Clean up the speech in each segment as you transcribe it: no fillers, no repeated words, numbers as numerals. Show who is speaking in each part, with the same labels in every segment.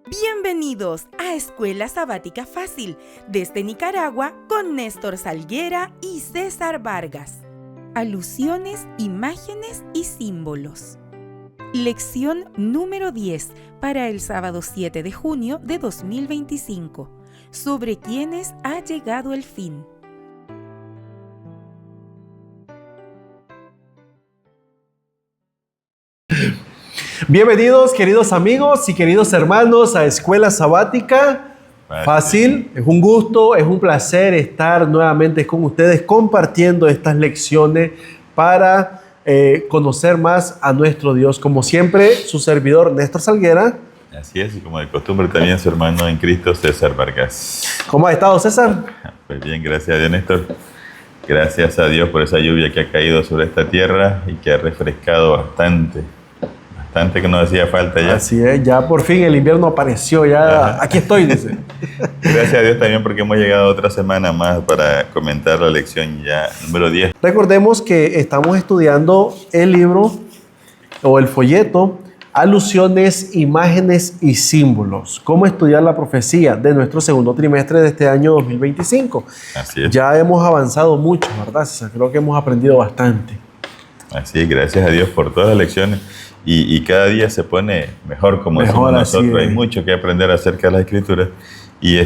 Speaker 1: Bienvenidos a Escuela Sabática Fácil, desde Nicaragua, con Néstor Salguera y César Vargas. Alusiones, imágenes y símbolos. Lección número 10 para el sábado 7 de junio de 2025. Sobre quienes ha llegado el fin.
Speaker 2: Bienvenidos, queridos amigos y queridos hermanos, a Escuela Sabática Fácil. Es un gusto, es un placer estar nuevamente con ustedes compartiendo estas lecciones para conocer más a nuestro Dios. Como siempre, su servidor Néstor Salguera.
Speaker 3: Así es, y como de costumbre también su hermano en Cristo, César Vargas.
Speaker 2: ¿Cómo ha estado, César?
Speaker 3: Pues bien, gracias a Dios, Néstor. Gracias a Dios por esa lluvia que ha caído sobre esta tierra y que ha refrescado bastante que nos hacía falta ya.
Speaker 2: Así es, ya por fin el invierno apareció, ya aquí estoy, dice.
Speaker 3: Gracias a Dios también porque hemos llegado otra semana más para comentar la lección ya número 10.
Speaker 2: Recordemos que estamos estudiando el libro o el folleto Alusiones, Imágenes y Símbolos. Cómo estudiar la profecía de nuestro segundo trimestre de este año 2025.
Speaker 3: Así es.
Speaker 2: Ya hemos avanzado mucho, ¿verdad, César? Creo que hemos aprendido bastante.
Speaker 3: Así es, gracias a Dios por todas las lecciones. Y cada día se pone mejor, como decimos nosotros. Hay mucho que aprender acerca de las Escrituras. Y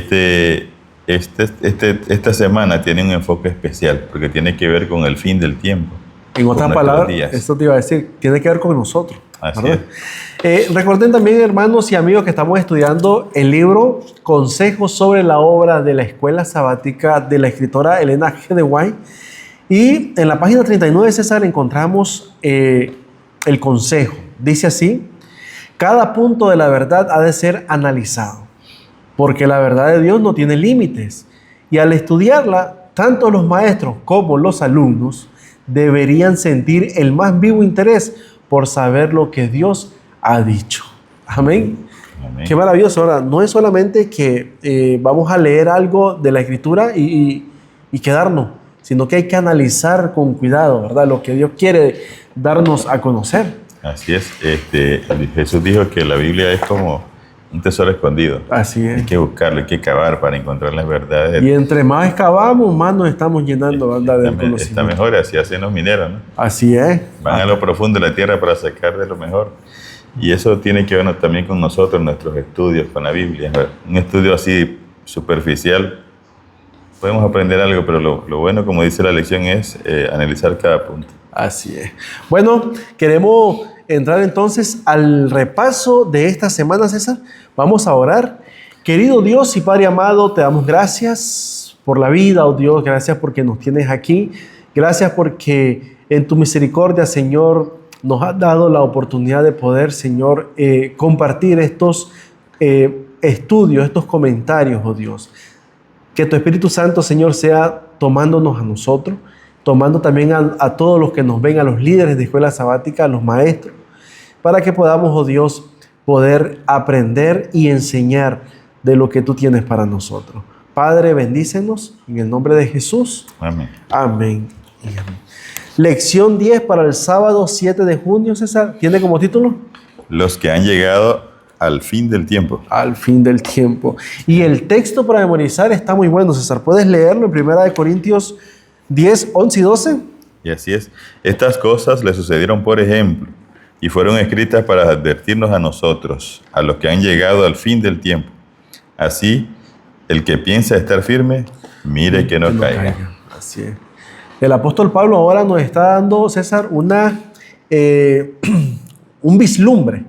Speaker 3: esta semana tiene un enfoque especial, porque tiene que ver con el fin del tiempo.
Speaker 2: En otras palabras, esto te iba a decir, tiene que ver con nosotros.
Speaker 3: Así
Speaker 2: es. Recuerden también, hermanos y amigos, que estamos estudiando el libro Consejos sobre la obra de la Escuela Sabática de la escritora Elena G. de White. Y en la página 39, César, encontramos el consejo. Dice así: cada punto de la verdad ha de ser analizado, porque la verdad de Dios no tiene límites. Y al estudiarla, tanto los maestros como los alumnos deberían sentir el más vivo interés por saber lo que Dios ha dicho. Amén.
Speaker 3: Amén.
Speaker 2: Qué maravilloso. Ahora, no es solamente que vamos a leer algo de la Escritura y quedarnos, sino que hay que analizar con cuidado, ¿verdad? Lo que Dios quiere darnos a conocer.
Speaker 3: Así es. Jesús dijo que la Biblia es como un tesoro escondido.
Speaker 2: Así es.
Speaker 3: Hay que buscarlo, hay que cavar para encontrar las verdades.
Speaker 2: Y entre más excavamos, más nos estamos llenando, ¿verdad? Del conocimiento.
Speaker 3: Está mejor, así hacen los mineros, ¿no?
Speaker 2: Así es.
Speaker 3: Van a lo profundo de la tierra para sacar de lo mejor. Y eso tiene que ver también con nosotros, nuestros estudios con la Biblia. Un estudio así superficial, podemos aprender algo, pero lo bueno, como dice la lección, es analizar cada punto.
Speaker 2: Así es. Bueno, queremos entrar entonces al repaso de esta semana, César. Vamos a orar. Querido Dios y Padre amado, te damos gracias por la vida, oh Dios. Gracias porque nos tienes aquí. Gracias porque en tu misericordia, Señor, nos has dado la oportunidad de poder, Señor, compartir estos estudios, estos comentarios, oh Dios. Que tu Espíritu Santo, Señor, sea tomándonos a nosotros, tomando también a todos los que nos ven, a los líderes de escuela sabática, a los maestros, para que podamos, oh Dios, poder aprender y enseñar de lo que tú tienes para nosotros. Padre, bendícenos en el nombre de Jesús.
Speaker 3: Amén.
Speaker 2: Amén y amén. Lección 10 para el sábado 7 de junio, César. ¿Tiene como título?
Speaker 3: Los que han llegado al fin del tiempo.
Speaker 2: Al fin del tiempo. Y el texto para memorizar está muy bueno, César. ¿Puedes leerlo en 1 Corintios 10, 11 y 12?
Speaker 3: Y así es. Estas cosas le sucedieron por ejemplo y fueron escritas para advertirnos a nosotros, a los que han llegado al fin del tiempo. Así, el que piensa estar firme, mire que no caiga.
Speaker 2: Así es. El apóstol Pablo ahora nos está dando, César, un vislumbre,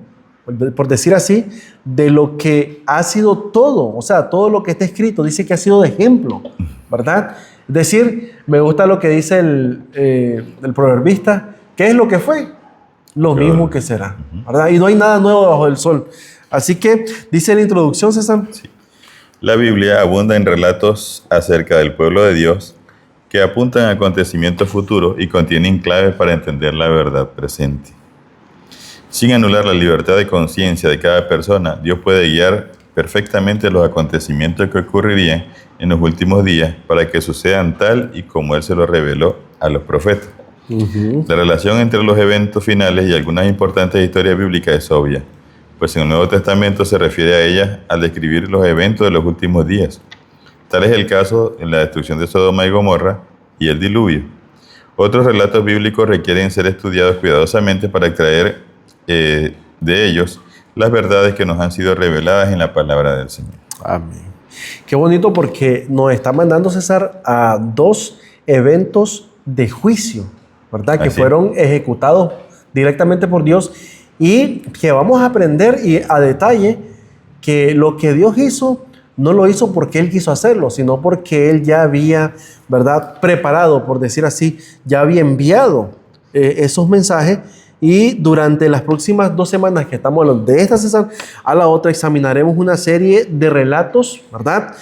Speaker 2: por decir así, de lo que ha sido todo, o sea, todo lo que está escrito, dice que ha sido de ejemplo, ¿verdad? Es decir, me gusta lo que dice el proverbista, ¿qué es lo que fue? Lo mismo que será, ¿verdad? Y no hay nada nuevo bajo el sol. Así que, dice la introducción, César.
Speaker 3: Sí. La Biblia abunda en relatos acerca del pueblo de Dios que apuntan a acontecimientos futuros y contienen claves para entender la verdad presente. Sin anular la libertad de conciencia de cada persona, Dios puede guiar perfectamente los acontecimientos que ocurrirían en los últimos días para que sucedan tal y como Él se lo reveló a los profetas. La relación entre los eventos finales y algunas importantes historias bíblicas es obvia, pues en el Nuevo Testamento se refiere a ellas al describir los eventos de los últimos días. Tal es el caso en la destrucción de Sodoma y Gomorra y el diluvio. Otros relatos bíblicos requieren ser estudiados cuidadosamente para extraer de ellos las verdades que nos han sido reveladas en la palabra del Señor.
Speaker 2: Amén. Qué bonito, porque nos está mandando César a dos eventos de juicio, ¿verdad? Que fueron ejecutados directamente por Dios, y que vamos a aprender a detalle que lo que Dios hizo no lo hizo porque Él quiso hacerlo, sino porque Él ya había, ¿verdad?, preparado, por decir así, ya había enviado esos mensajes. Y durante las próximas 2 semanas que estamos hablando de esta, César, a la otra examinaremos una serie de relatos, ¿verdad?,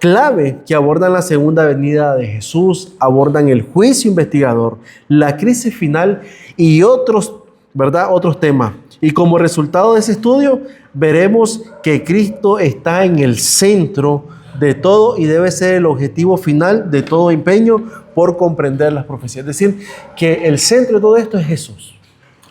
Speaker 2: clave, que abordan la segunda venida de Jesús, abordan el juicio investigador, la crisis final y otros, ¿verdad?, otros temas. Y como resultado de ese estudio, veremos que Cristo está en el centro de todo y debe ser el objetivo final de todo empeño por comprender las profecías. Es decir, que el centro de todo esto es Jesús.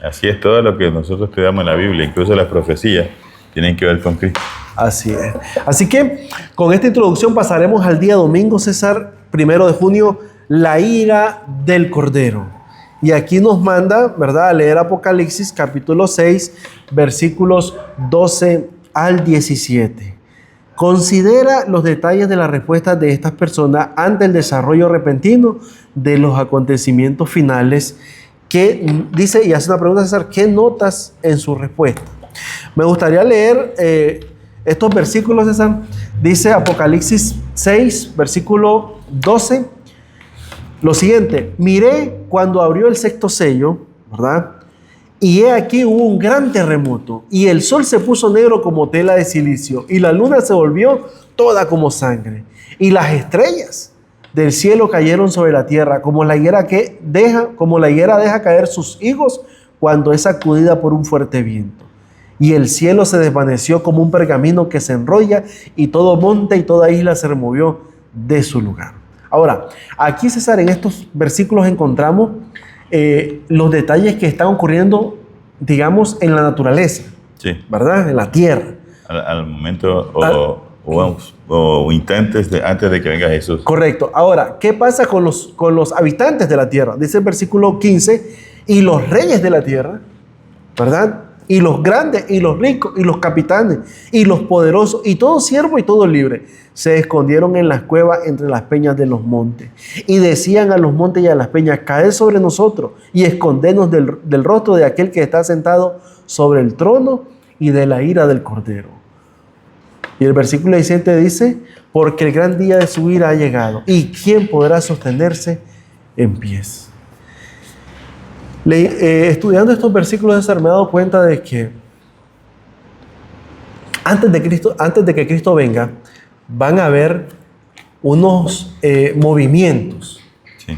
Speaker 3: Así es, todo lo que nosotros estudiamos en la Biblia, incluso las profecías, tienen que ver con Cristo.
Speaker 2: Así es. Así que con esta introducción pasaremos al día domingo, César, 1 de junio, la ira del Cordero. Y aquí nos manda, ¿verdad?, a leer Apocalipsis capítulo 6, versículos 12 al 17. Considera los detalles de las respuestas de estas personas ante el desarrollo repentino de los acontecimientos finales, que dice, y hace una pregunta, César, ¿qué notas en su respuesta? Me gustaría leer estos versículos, César. Dice Apocalipsis 6, versículo 12, lo siguiente: miré cuando abrió el 6º sello, ¿verdad? Y he aquí hubo un gran terremoto, y el sol se puso negro como tela de silicio, y la luna se volvió toda como sangre, y las estrellas del cielo cayeron sobre la tierra, como la higuera deja caer sus higos cuando es sacudida por un fuerte viento. Y el cielo se desvaneció como un pergamino que se enrolla, y todo monte y toda isla se removió de su lugar. Ahora, aquí, César, en estos versículos encontramos los detalles que están ocurriendo, digamos, en la naturaleza,
Speaker 3: Sí.
Speaker 2: ¿verdad? En la tierra.
Speaker 3: Al momento o instantes antes de que venga Jesús.
Speaker 2: Correcto. Ahora, ¿qué pasa con los habitantes de la tierra? Dice el versículo 15, y los reyes de la tierra, ¿verdad?, y los grandes, y los ricos, y los capitanes, y los poderosos, y todo siervo y todo libre, se escondieron en las cuevas entre las peñas de los montes. Y decían a los montes y a las peñas: caed sobre nosotros, y escondernos del rostro de aquel que está sentado sobre el trono y de la ira del Cordero. Y el versículo 17 dice: porque el gran día de su ira ha llegado, y ¿quién podrá sostenerse en pies? Estudiando estos versículos, me he dado cuenta de que antes de que Cristo venga, van a haber unos movimientos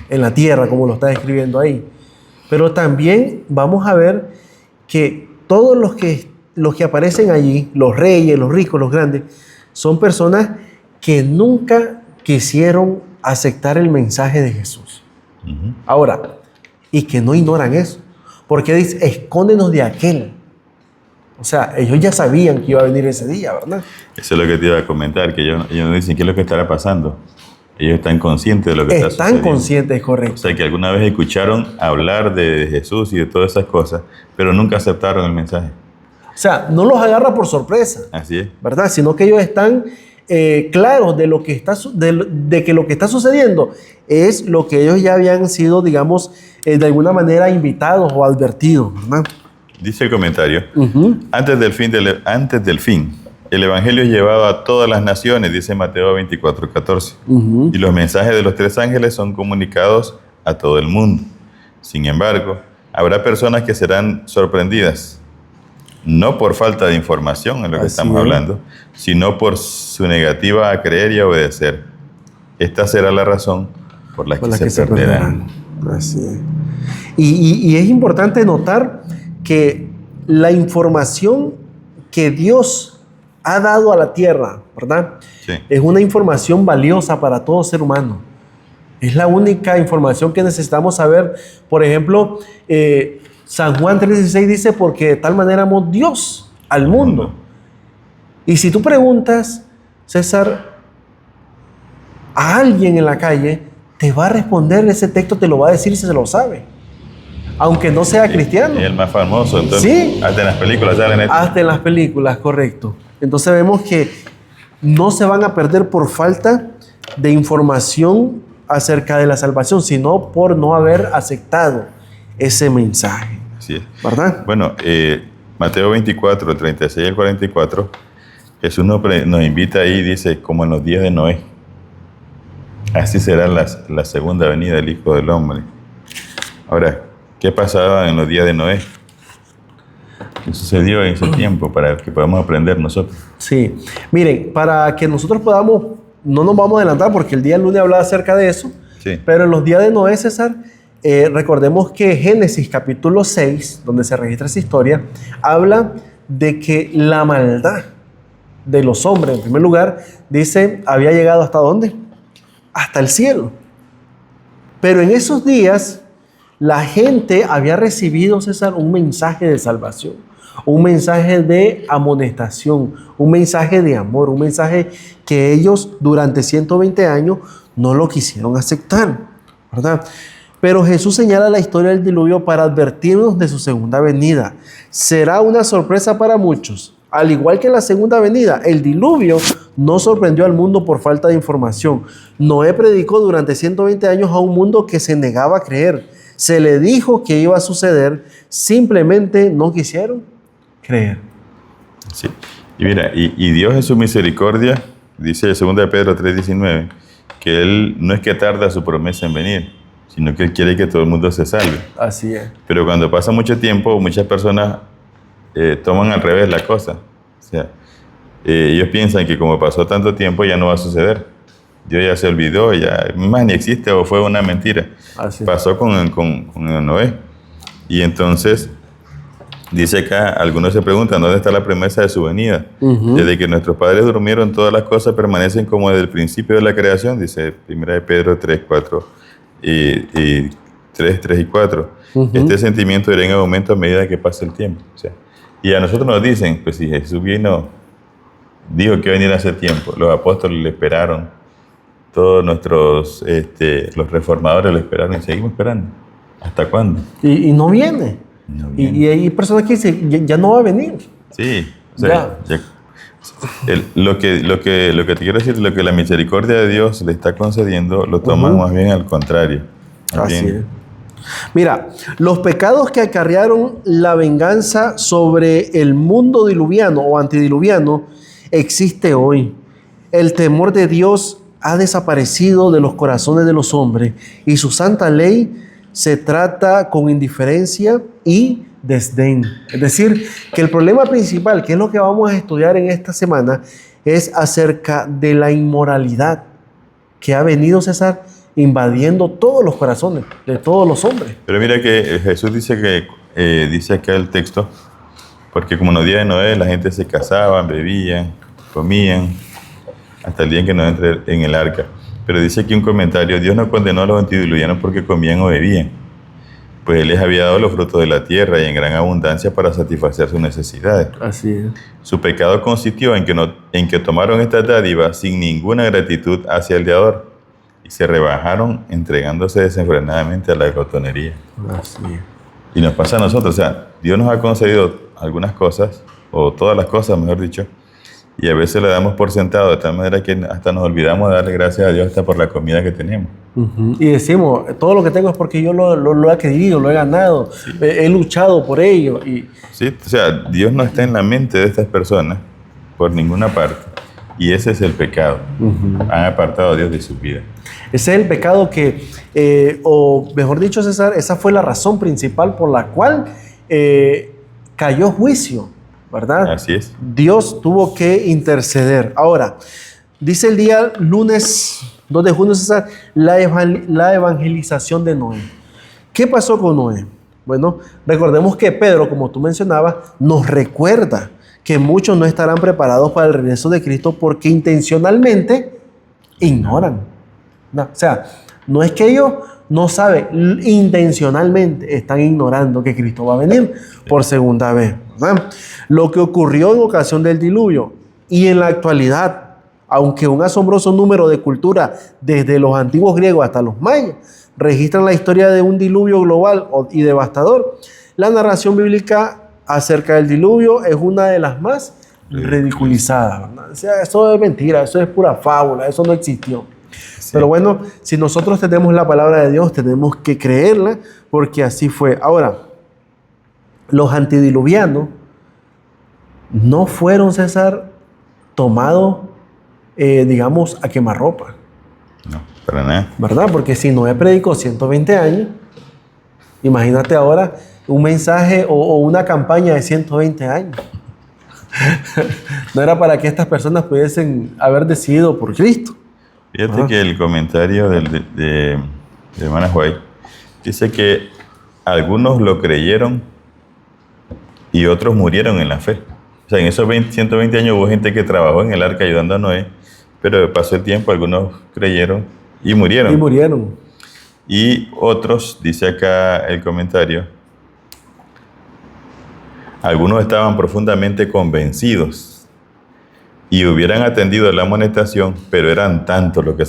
Speaker 2: en la tierra, como lo está describiendo ahí. Pero también vamos a ver que todos los que aparecen allí, los reyes, los ricos, los grandes, son personas que nunca quisieron aceptar el mensaje de Jesús.
Speaker 3: Uh-huh.
Speaker 2: Ahora, y que no ignoran eso, porque dice: escóndenos de aquel. O sea, ellos ya sabían que iba a venir ese día, ¿verdad?
Speaker 3: Eso es lo que te iba a comentar, que ellos no dicen qué es lo que estará pasando. Ellos están conscientes de lo que está sucediendo.
Speaker 2: Están conscientes, correcto.
Speaker 3: O sea, que alguna vez escucharon hablar de Jesús y de todas esas cosas, pero nunca aceptaron el mensaje.
Speaker 2: O sea, no los agarra por sorpresa.
Speaker 3: Así es.
Speaker 2: ¿Verdad? Sino que ellos están claros de lo que está, de que lo que está sucediendo es lo que ellos ya habían sido, digamos, de alguna manera invitados o advertidos, ¿verdad?
Speaker 3: Dice el comentario:
Speaker 2: Uh-huh.
Speaker 3: antes del fin, el evangelio es llevado a todas las naciones, dice Mateo 24:14.
Speaker 2: Uh-huh.
Speaker 3: Y los mensajes de los 3 ángeles son comunicados a todo el mundo. Sin embargo, habrá personas que serán sorprendidas, no por falta de información en lo que estamos hablando, sino por su negativa a creer y a obedecer. Esta será la razón por la que se perderán.
Speaker 2: Así es. Y es importante notar que la información que Dios ha dado a la tierra, ¿verdad?
Speaker 3: Sí.
Speaker 2: Es una información valiosa para todo ser humano. Es la única información que necesitamos saber. Por ejemplo, San Juan 3:16 dice: porque de tal manera amó Dios al mundo. Y si tú preguntas, César, a alguien en la calle, te va a responder ese texto, te lo va a decir si se lo sabe, aunque no sea cristiano.
Speaker 3: Y el más famoso, entonces,
Speaker 2: sí,
Speaker 3: hasta en las películas salen esto.
Speaker 2: Hasta en las películas, correcto. Entonces vemos que no se van a perder por falta de información acerca de la salvación, sino por no haber aceptado ese mensaje.
Speaker 3: Así es.
Speaker 2: ¿Verdad?
Speaker 3: Bueno, Mateo 24, 36 al 44, Jesús nos invita ahí, dice, como en los días de Noé. Así será la segunda venida del Hijo del Hombre. Ahora, ¿qué pasaba en los días de Noé? ¿Qué sucedió en ese tiempo para que podamos aprender nosotros?
Speaker 2: Sí. Miren, para que nosotros podamos, no nos vamos a adelantar porque el día lunes hablaba acerca de eso,
Speaker 3: Sí.
Speaker 2: pero en los días de Noé, César, recordemos que Génesis capítulo 6, donde se registra esa historia, habla de que la maldad de los hombres, en primer lugar, dice, había llegado ¿hasta dónde? Hasta el cielo. Pero en esos días, la gente había recibido, César, un mensaje de salvación, un mensaje de amonestación, un mensaje de amor, un mensaje que ellos durante 120 años no lo quisieron aceptar, ¿verdad? Pero Jesús señala la historia del diluvio para advertirnos de su segunda venida. Será una sorpresa para muchos. Al igual que en la segunda venida, el diluvio no sorprendió al mundo por falta de información. Noé predicó durante 120 años a un mundo que se negaba a creer. Se le dijo que iba a suceder, simplemente no quisieron creer.
Speaker 3: Sí. Y mira, y Dios en su misericordia, dice el 2 de Pedro 3:19, que Él no es que tarda su promesa en venir, sino que Él quiere que todo el mundo se salve.
Speaker 2: Así es.
Speaker 3: Pero cuando pasa mucho tiempo, muchas personas toman al revés la cosa. O sea, ellos piensan que como pasó tanto tiempo ya no va a suceder. Dios ya se olvidó, ya más ni existe o fue una mentira.
Speaker 2: Así.
Speaker 3: Pasó con Noé. Y entonces, dice acá, algunos se preguntan, ¿dónde está la promesa de su venida? Desde que nuestros padres durmieron, todas las cosas permanecen como desde el principio de la creación, dice 1 de Pedro 3, 4 y 3 y 4. Este sentimiento irá en aumento a medida que pasa el tiempo. O sea, y a nosotros nos dicen, pues si Jesús vino, dijo que iba a venir hace tiempo, los apóstoles le esperaron, todos nuestros, los reformadores lo esperaron y seguimos esperando. ¿Hasta cuándo?
Speaker 2: Y no viene.
Speaker 3: No viene.
Speaker 2: Y hay personas que dicen, ya no va a venir.
Speaker 3: Sí, o sea, lo que te quiero decir, lo que la misericordia de Dios le está concediendo, lo toman más bien al contrario.
Speaker 2: Así es. Mira, los pecados que acarrearon la venganza sobre el mundo diluviano o antediluviano existe hoy. El temor de Dios ha desaparecido de los corazones de los hombres y su santa ley se trata con indiferencia y desdén. Es decir, que el problema principal, que es lo que vamos a estudiar en esta semana, es acerca de la inmoralidad que ha venido, César, invadiendo todos los corazones de todos los hombres.
Speaker 3: Pero mira que Jesús dice que, dice acá el texto, porque como en los días de Noé la gente se casaban, bebían, comían, hasta el día en que no entré en el arca. Pero dice aquí un comentario, Dios no condenó a los antediluvianos porque comían o bebían, pues Él les había dado los frutos de la tierra y en gran abundancia para satisfacer sus necesidades.
Speaker 2: Así es.
Speaker 3: Su pecado consistió en que tomaron estas dádivas sin ninguna gratitud hacia el Dador y se rebajaron entregándose desenfrenadamente a la glotonería.
Speaker 2: Así es.
Speaker 3: Y nos pasa a nosotros, o sea, Dios nos ha concedido algunas cosas, o todas las cosas, mejor dicho, y a veces le damos por sentado de tal manera que hasta nos olvidamos de darle gracias a Dios hasta por la comida que tenemos.
Speaker 2: Y decimos, todo lo que tengo es porque yo lo he adquirido, lo he ganado, he luchado por ello.
Speaker 3: Sí, o sea, Dios no está en la mente de estas personas por ninguna parte. Y ese es el pecado. Han apartado a Dios de su vida.
Speaker 2: Ese es el pecado que, o mejor dicho, César, esa fue la razón principal por la cual cayó juicio, ¿verdad?
Speaker 3: Así es.
Speaker 2: Dios tuvo que interceder. Ahora, dice el día lunes 2 de junio, César, la evangelización de Noé. ¿Qué pasó con Noé? Bueno, recordemos que Pedro, como tú mencionabas, nos recuerda que muchos no estarán preparados para el regreso de Cristo porque intencionalmente ignoran. No, o sea, no es que ellos no saben, intencionalmente están ignorando que Cristo va a venir por segunda vez. ¿verdad? Lo que ocurrió en ocasión del diluvio y en la actualidad, aunque un asombroso número de culturas, desde los antiguos griegos hasta los mayas, registran la historia de un diluvio global y devastador, la narración bíblica acerca del diluvio es una de las más ridiculizadas, ¿verdad? O sea, eso es mentira, eso es pura fábula, eso no existió. Sí. Pero bueno, si nosotros tenemos la palabra de Dios, tenemos que creerla, porque así fue. Ahora, los antidiluvianos no fueron, César, tomados, digamos, a quemarropa.
Speaker 3: No, para nada.
Speaker 2: ¿Verdad? Porque si Noé predicó 120 años, imagínate ahora un mensaje o una campaña de 120 años. No era para que estas personas pudiesen haber decidido por Cristo.
Speaker 3: Fíjate que el comentario de hermana White dice que algunos lo creyeron y otros murieron en la fe. O sea, en esos 120 años hubo gente que trabajó en el arca ayudando a Noé, pero pasó el tiempo, algunos creyeron y murieron.
Speaker 2: Y murieron.
Speaker 3: Y otros, dice acá el comentario, algunos estaban profundamente convencidos y hubieran atendido la amonestación, pero eran tantos los que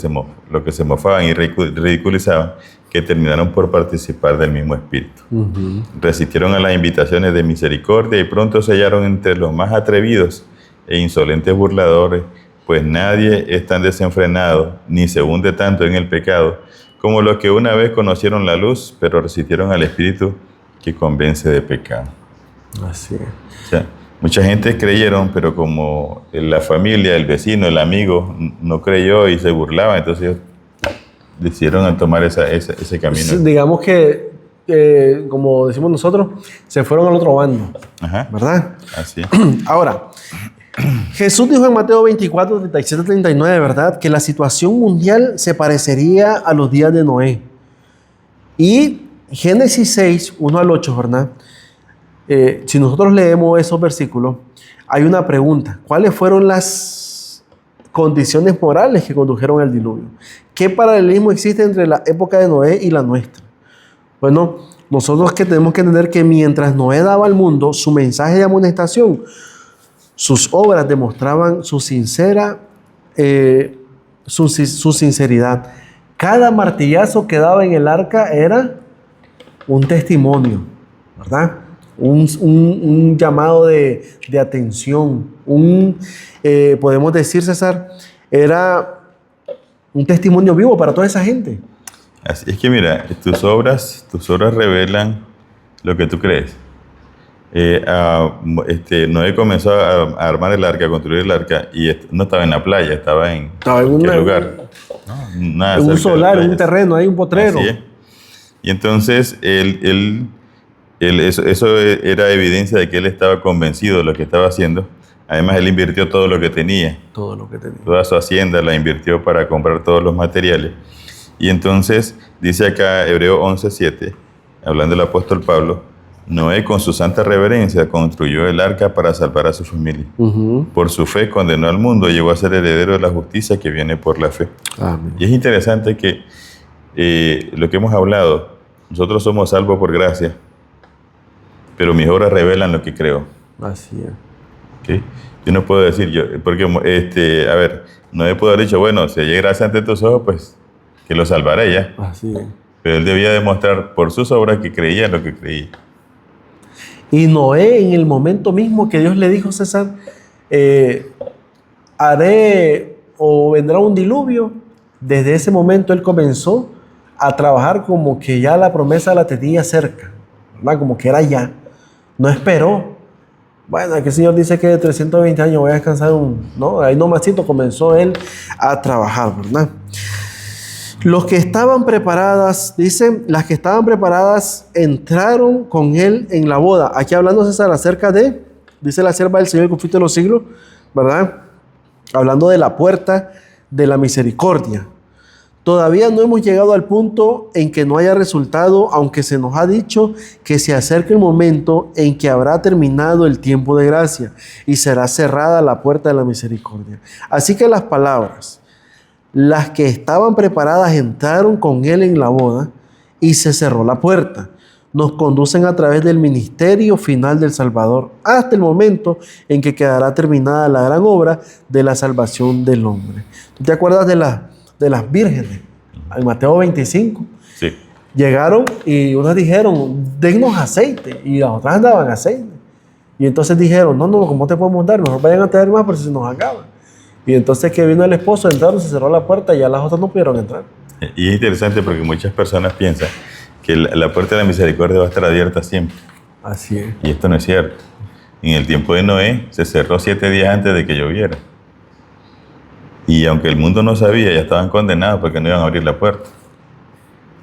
Speaker 3: se mofaban y ridiculizaban que terminaron por participar del mismo espíritu. Resistieron a las invitaciones de misericordia y pronto se hallaron entre los más atrevidos e insolentes burladores, pues nadie es tan desenfrenado ni se hunde tanto en el pecado como los que una vez conocieron la luz, pero resistieron al espíritu que convence de pecado.
Speaker 2: Así es.
Speaker 3: O sea, mucha gente creyeron, pero como la familia, el vecino, el amigo no creyó y se burlaba, entonces ellos decidieron tomar ese camino.
Speaker 2: Sí, digamos que, como decimos nosotros, se fueron al otro bando.
Speaker 3: Ajá.
Speaker 2: ¿Verdad?
Speaker 3: Así.
Speaker 2: Ahora, Jesús dijo en Mateo 24, 37, 39, ¿verdad?, que la situación mundial se parecería a los días de Noé. Y Génesis 6, 1 al 8, ¿verdad? Si nosotros leemos esos versículos, hay una pregunta. ¿Cuáles fueron las condiciones morales que condujeron al diluvio? ¿Qué paralelismo existe entre la época de Noé y la nuestra? Bueno, nosotros que tenemos que entender que mientras Noé daba al mundo su mensaje de amonestación, sus obras demostraban su sinceridad. Cada martillazo que daba en el arca era un testimonio, ¿verdad? Un llamado de atención. Podemos decir, César, era un testimonio vivo para toda esa gente.
Speaker 3: Así es que mira, tus obras revelan lo que tú crees. Noé comenzó a armar el arca, a construir el arca, y no estaba en la playa, estaba en un lugar.
Speaker 2: En un solar, en un terreno, hay un potrero.
Speaker 3: Así es. Y entonces eso era evidencia de que él estaba convencido de lo que estaba haciendo. Además, él invirtió todo lo que tenía. Toda su hacienda la invirtió para comprar todos los materiales. Y entonces, dice acá Hebreos 11:7, hablando del apóstol Pablo, Noé con su santa reverencia construyó el arca para salvar a su familia. Por su fe condenó al mundo y llegó a ser heredero de la justicia que viene por la fe. Amén. Y es interesante que lo que hemos hablado, nosotros somos salvos por gracia, pero mis obras revelan lo que creo.
Speaker 2: Así es.
Speaker 3: ¿Okay? Yo no puedo decir, porque Noé pudo haber dicho, bueno, si hay gracia ante tus ojos, pues que lo salvaré ya.
Speaker 2: Así es.
Speaker 3: Pero él debía demostrar por sus obras que creía en lo que creía.
Speaker 2: Y Noé, en el momento mismo que Dios le dijo, César, vendrá un diluvio, desde ese momento él comenzó a trabajar como que ya la promesa la tenía cerca, ¿verdad? Como que era ya. No esperó. Bueno, aquí el Señor dice que de 320 años voy a descansar ¿no? Ahí nomasito comenzó él a trabajar, ¿verdad? Los que estaban preparadas, dicen, las que estaban preparadas entraron con él en la boda. Aquí hablando, César, acerca de, dice la sierva del Señor, el conflicto de los siglos, ¿verdad? Hablando de la puerta de la misericordia. Todavía no hemos llegado al punto en que no haya resultado, aunque se nos ha dicho que se acerca el momento en que habrá terminado el tiempo de gracia y será cerrada la puerta de la misericordia. Así que las palabras, las que estaban preparadas entraron con él en la boda y se cerró la puerta. nos conducen a través del ministerio final del Salvador, hasta el momento en que quedará terminada la gran obra de la salvación del hombre. ¿Tú te acuerdas de las vírgenes? En Mateo 25.
Speaker 3: Sí.
Speaker 2: Llegaron y unas dijeron, dennos aceite, y las otras andaban aceite. Y entonces dijeron, no, ¿cómo te podemos dar? Mejor vayan a traer más, pero si nos acaban. Y entonces que vino el esposo, entraron, se cerró la puerta y ya las otras no pudieron entrar.
Speaker 3: Y es interesante porque muchas personas piensan que la puerta de la misericordia va a estar abierta siempre.
Speaker 2: Así es.
Speaker 3: Y esto no es cierto. En el tiempo de Noé se cerró 7 días antes de que lloviera. Y aunque el mundo no sabía, ya estaban condenados porque no iban a abrir la puerta.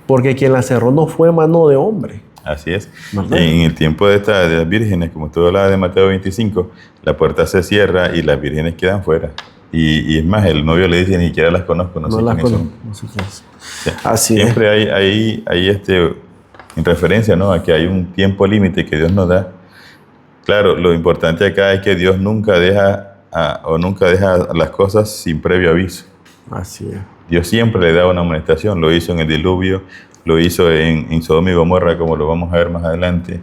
Speaker 2: Porque quien la cerró no fue mano de hombre.
Speaker 3: Así es.
Speaker 2: ¿Verdad?
Speaker 3: En el tiempo de las vírgenes, como tú hablabas de Mateo 25, la puerta se cierra y las vírgenes quedan fuera. Y es más, el novio le dice, ni siquiera las conozco, no sé
Speaker 2: las
Speaker 3: quiénes
Speaker 2: conozco.
Speaker 3: son.
Speaker 2: No sé quiénes son.
Speaker 3: O sea,
Speaker 2: Así
Speaker 3: siempre hay en referencia, ¿no?, a que hay un tiempo límite que Dios nos da. Claro, lo importante acá es que Dios nunca deja las cosas sin previo aviso.
Speaker 2: Así es.
Speaker 3: Dios siempre le da una amonestación, lo hizo en el diluvio, lo hizo en Sodoma y Gomorra, como lo vamos a ver más adelante.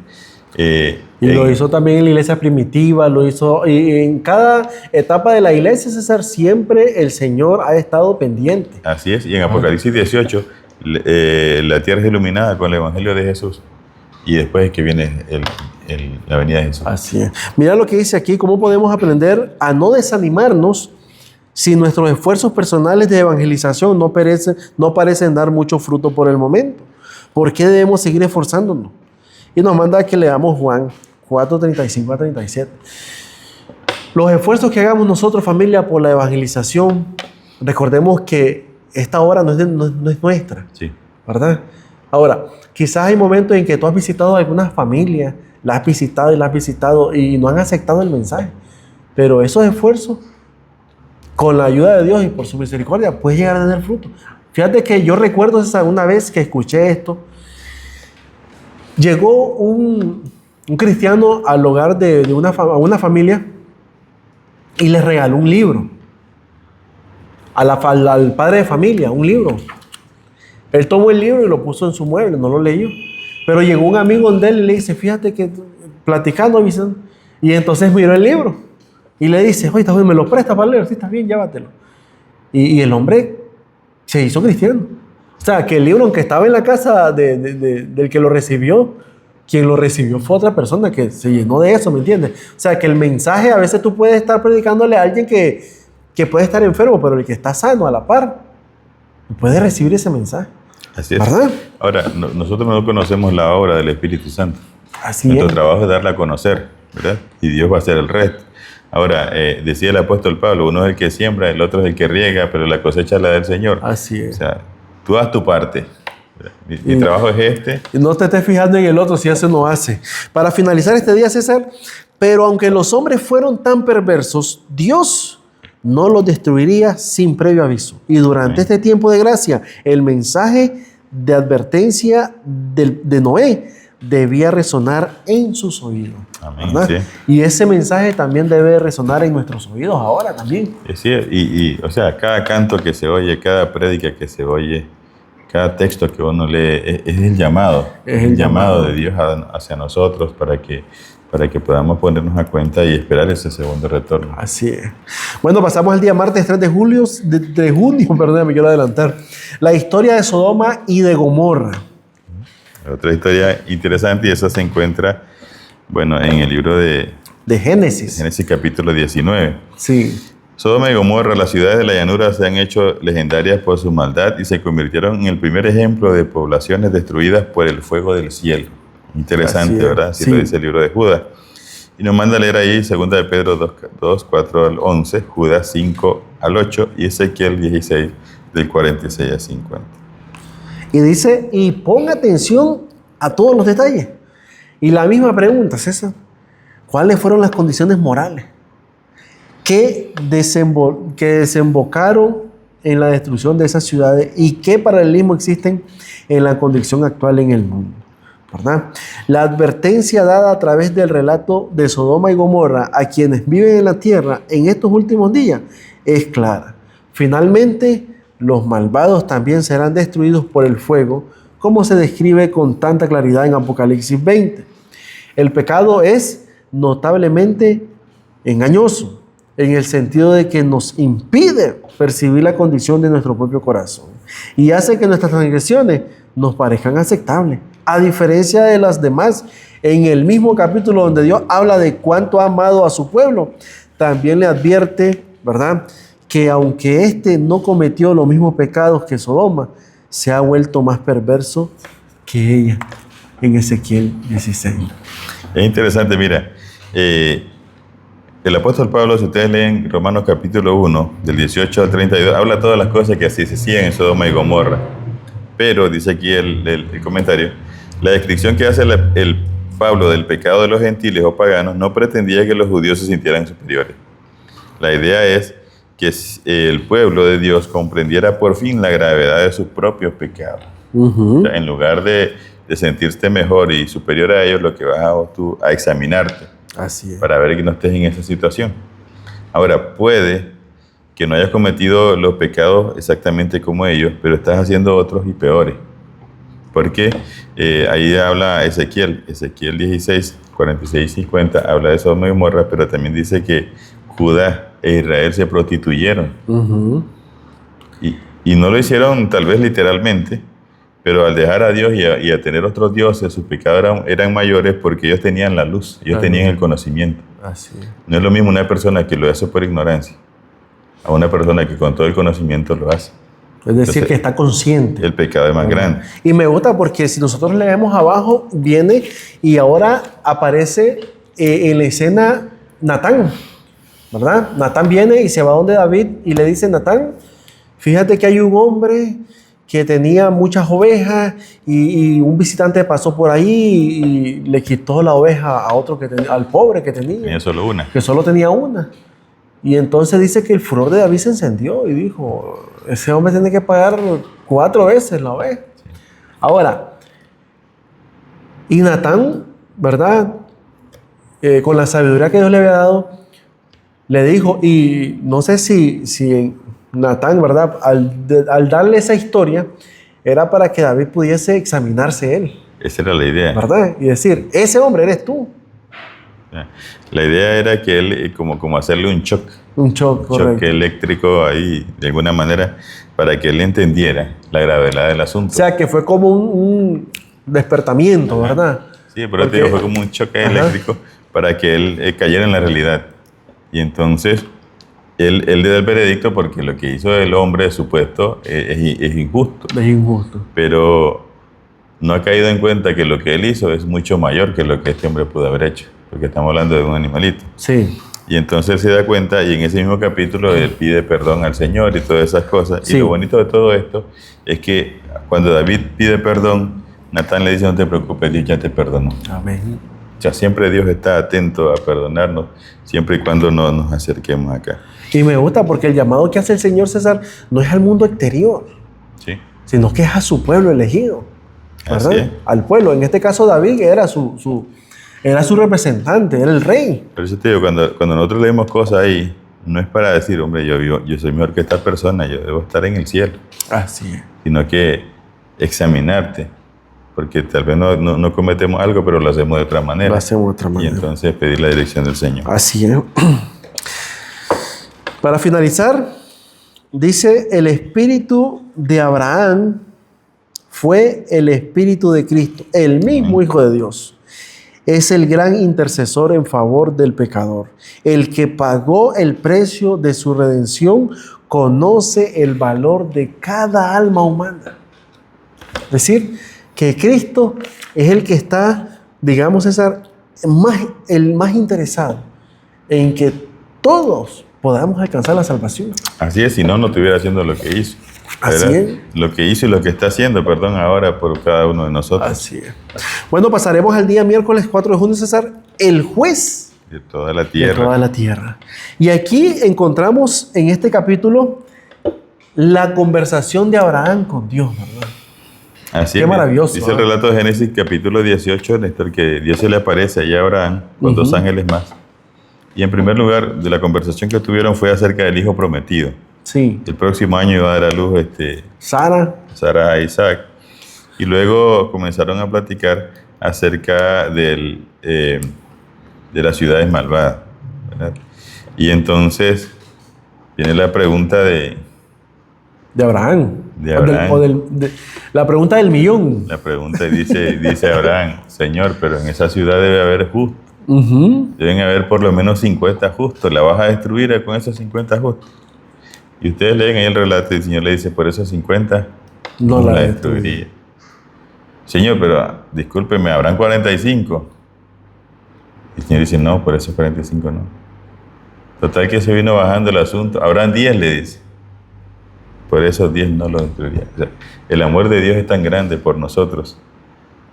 Speaker 2: Lo hizo también en la iglesia primitiva, lo hizo y en cada etapa de la iglesia, César, siempre el Señor ha estado pendiente.
Speaker 3: Así es, y en Apocalipsis 18, la tierra es iluminada con el Evangelio de Jesús, y después es que viene la venida de Jesús.
Speaker 2: Así es. Mira lo que dice aquí, cómo podemos aprender a no desanimarnos si nuestros esfuerzos personales de evangelización no parecen dar mucho fruto por el momento. ¿Por qué debemos seguir esforzándonos? Y nos manda que leamos Juan 4:35 a 37. Los esfuerzos que hagamos nosotros, familia, por la evangelización, recordemos que esta obra no es nuestra,
Speaker 3: Sí.
Speaker 2: ¿verdad? Ahora, quizás hay momentos en que tú has visitado algunas familias, las has visitado y no han aceptado el mensaje. Pero esos esfuerzos, con la ayuda de Dios y por su misericordia, pueden llegar a tener fruto. Fíjate que yo recuerdo una vez que escuché esto. Llegó un cristiano al hogar de una familia y le regaló un libro. Al padre de familia, un libro. Él tomó el libro y lo puso en su mueble, no lo leyó. Pero llegó un amigo de él y le dice, fíjate que platicando, y entonces miró el libro y le dice, oye, ¿me lo prestas para leer? Sí, está bien, llévatelo. Y el hombre se hizo cristiano. O sea, que el libro, aunque estaba en la casa del que lo recibió, quien lo recibió fue otra persona que se llenó de eso, ¿me entiendes? O sea, que el mensaje, a veces tú puedes estar predicándole a alguien que puede estar enfermo, pero el que está sano a la par, puede recibir ese mensaje.
Speaker 3: Así es.
Speaker 2: ¿Verdad?
Speaker 3: Ahora, nosotros no conocemos la obra del Espíritu Santo.
Speaker 2: Así
Speaker 3: Nuestro
Speaker 2: es.
Speaker 3: trabajo es darla a conocer, ¿verdad? Y Dios va a hacer el resto. Ahora, decía el apóstol Pablo, uno es el que siembra, el otro es el que riega, pero la cosecha es la del Señor.
Speaker 2: Así es.
Speaker 3: O sea, tú haz tu parte. Mi trabajo es este.
Speaker 2: Y no te estés fijando en el otro si hace o no hace. Para finalizar este día, César, pero aunque los hombres fueron tan perversos, Dios no los destruiría sin previo aviso. Y durante este tiempo de gracia, el mensaje de advertencia de Noé debía resonar en sus oídos.
Speaker 3: Amén,
Speaker 2: ¿verdad?
Speaker 3: sí.
Speaker 2: Y ese mensaje también debe resonar en nuestros oídos ahora también.
Speaker 3: Sí, o sea, cada canto que se oye, cada prédica que se oye, cada texto que uno lee, es el llamado.
Speaker 2: Es el
Speaker 3: llamado
Speaker 2: llamado
Speaker 3: de Dios hacia nosotros para que podamos ponernos a cuenta y esperar ese segundo retorno.
Speaker 2: Así es. Bueno, pasamos al día martes 3 de junio, perdón, me quiero adelantar. La historia de Sodoma y de Gomorra.
Speaker 3: Otra historia interesante, y esa se encuentra, bueno, en el libro de
Speaker 2: Génesis.
Speaker 3: Génesis capítulo 19.
Speaker 2: Sí.
Speaker 3: Sodoma y Gomorra, las ciudades de la llanura, se han hecho legendarias por su maldad y se convirtieron en el primer ejemplo de poblaciones destruidas por el fuego del cielo. Interesante, ¿verdad? Así
Speaker 2: sí.
Speaker 3: lo dice el libro de Judas. Y nos manda a leer ahí 2 de Pedro 2, 4 al 11, Judas 5 al 8 y Ezequiel 16, del 46 al 50.
Speaker 2: Y dice, y ponga atención a todos los detalles. Y la misma pregunta, César, ¿cuáles fueron las condiciones morales que desembocaron en la destrucción de esas ciudades y qué paralelismo existen en la condición actual en el mundo? ¿Verdad? La advertencia dada a través del relato de Sodoma y Gomorra a quienes viven en la tierra en estos últimos días es clara. Finalmente, los malvados también serán destruidos por el fuego, como se describe con tanta claridad en Apocalipsis 20. El pecado es notablemente engañoso, en el sentido de que nos impide percibir la condición de nuestro propio corazón y hace que nuestras transgresiones nos parezcan aceptables. A diferencia de las demás, en el mismo capítulo donde Dios habla de cuánto ha amado a su pueblo, también le advierte, ¿verdad?, que aunque éste no cometió los mismos pecados que Sodoma, se ha vuelto más perverso que ella, en Ezequiel 16.
Speaker 3: Es interesante, mira, el apóstol Pablo, si ustedes leen Romanos capítulo 1, del 18 al 32, habla todas las cosas que así se hacían en Sodoma y Gomorra. Pero, dice aquí el comentario, la descripción que hace el Pablo del pecado de los gentiles o paganos no pretendía que los judíos se sintieran superiores. La idea es que el pueblo de Dios comprendiera por fin la gravedad de sus propios pecados. O sea, en lugar de sentirte mejor y superior a ellos, lo que vas tú a examinarte.
Speaker 2: Así es.
Speaker 3: Para ver que no estés en esa situación. Ahora, puede que no hayas cometido los pecados exactamente como ellos, pero estás haciendo otros y peores. Porque ahí habla Ezequiel 16, 46 y 50, habla de Sodoma y Gomorra, pero también dice que Judá e Israel se prostituyeron. Y no lo hicieron tal vez literalmente, pero al dejar a Dios y a tener otros dioses, sus pecados eran mayores porque ellos tenían la luz, ellos tenían el conocimiento.
Speaker 2: Así es.
Speaker 3: No es lo mismo una persona que lo hace por ignorancia a una persona que con todo el conocimiento lo hace.
Speaker 2: Es decir,
Speaker 3: Entonces,
Speaker 2: que está consciente.
Speaker 3: El pecado es más grande.
Speaker 2: Y me gusta porque si nosotros leemos abajo, viene y ahora aparece en la escena Natán, ¿verdad? Natán viene y se va donde David y le dice: Natán, fíjate que hay un hombre que tenía muchas ovejas y un visitante pasó por ahí y le quitó la oveja a otro al pobre que tenía.
Speaker 3: Tenía solo una.
Speaker 2: Que solo tenía una. Y entonces dice que el furor de David se encendió y dijo: ese hombre tiene que pagar 4 veces la oveja. Ahora, y Natán, ¿verdad? Con la sabiduría que Dios le había dado, le dijo, y no sé si Natán, ¿verdad? Al darle esa historia, era para que David pudiese examinarse él.
Speaker 3: Esa era la idea.
Speaker 2: ¿Verdad? Y decir: ese hombre eres tú.
Speaker 3: La idea era que él, como hacerle un shock.
Speaker 2: Un shock, correcto.
Speaker 3: Choque eléctrico ahí, de alguna manera, para que él entendiera la gravedad del asunto.
Speaker 2: O sea, que fue como un despertamiento, ¿verdad?
Speaker 3: Sí, pero te digo, fue como un choque eléctrico para que él cayera en la realidad. Y entonces, él le da el veredicto porque lo que hizo el hombre, supuesto, es injusto.
Speaker 2: Es injusto.
Speaker 3: Pero no ha caído en cuenta que lo que él hizo es mucho mayor que lo que este hombre pudo haber hecho, porque estamos hablando de un animalito.
Speaker 2: Sí.
Speaker 3: Y entonces él se da cuenta, y en ese mismo capítulo él pide perdón al Señor y todas esas cosas.
Speaker 2: Sí.
Speaker 3: Y lo bonito de todo esto es que cuando David pide perdón, Natán le dice: no te preocupes, Dios ya te perdonó.
Speaker 2: Amén.
Speaker 3: O sea, siempre Dios está atento a perdonarnos, siempre y cuando no nos acerquemos acá.
Speaker 2: Y me gusta porque el llamado que hace el Señor, César, no es al mundo exterior,
Speaker 3: ¿Sí?
Speaker 2: sino que es a su pueblo elegido, ¿verdad?
Speaker 3: Así es.
Speaker 2: Al pueblo. En este caso, David era su representante, era el rey.
Speaker 3: Por eso te digo, cuando nosotros leemos cosas ahí, no es para decir: hombre, yo soy mejor que esta persona, yo debo estar en el cielo.
Speaker 2: Así es.
Speaker 3: Sino que examinarte, porque tal vez no cometemos algo, pero lo hacemos de otra manera.
Speaker 2: Lo hacemos de otra manera.
Speaker 3: Y entonces pedir la dirección del Señor.
Speaker 2: Así es. Para finalizar, dice: el espíritu de Abraham fue el espíritu de Cristo, el mismo Hijo de Dios. Es el gran intercesor en favor del pecador. El que pagó el precio de su redención conoce el valor de cada alma humana. Es decir, que Cristo es el que está, digamos, César, el más interesado en que todos podamos alcanzar la salvación.
Speaker 3: Así es, si no estuviera haciendo lo que hizo.
Speaker 2: Así
Speaker 3: ¿verdad?
Speaker 2: es.
Speaker 3: Lo que hizo y lo que está haciendo, perdón, ahora por cada uno de nosotros.
Speaker 2: Así es. Bueno, pasaremos al día miércoles 4 de junio, César, el juez
Speaker 3: De toda la tierra.
Speaker 2: de toda la tierra. Y aquí encontramos en este capítulo la conversación de Abraham con Dios, ¿verdad?
Speaker 3: Así
Speaker 2: Qué
Speaker 3: es.
Speaker 2: maravilloso,
Speaker 3: Dice el
Speaker 2: ¿eh?
Speaker 3: relato de Génesis capítulo 18, Néstor, que Dios se le aparece allá a Abraham con 2 ángeles más. Y en primer lugar, de la conversación que tuvieron fue acerca del hijo prometido.
Speaker 2: Sí.
Speaker 3: El próximo año iba a dar a luz
Speaker 2: Sara.
Speaker 3: Sara a Isaac. Y luego comenzaron a platicar acerca de las ciudades malvadas, ¿verdad? Y entonces viene la pregunta de
Speaker 2: Abraham. La pregunta del millón.
Speaker 3: La pregunta dice Abraham, Señor, pero en esa ciudad debe haber justos. Deben haber por lo menos 50 justos. ¿La vas a destruir con esos 50 justos? Y ustedes leen ahí el relato y el Señor le dice, por esos 50 no la destruiría. Señor, pero discúlpeme, habrán 45. Y el Señor dice, no, por esos 45 no. Total que se vino bajando el asunto. Habrán 10, le dice. Por esos 10 no lo destruiría. O sea, el amor de Dios es tan grande por nosotros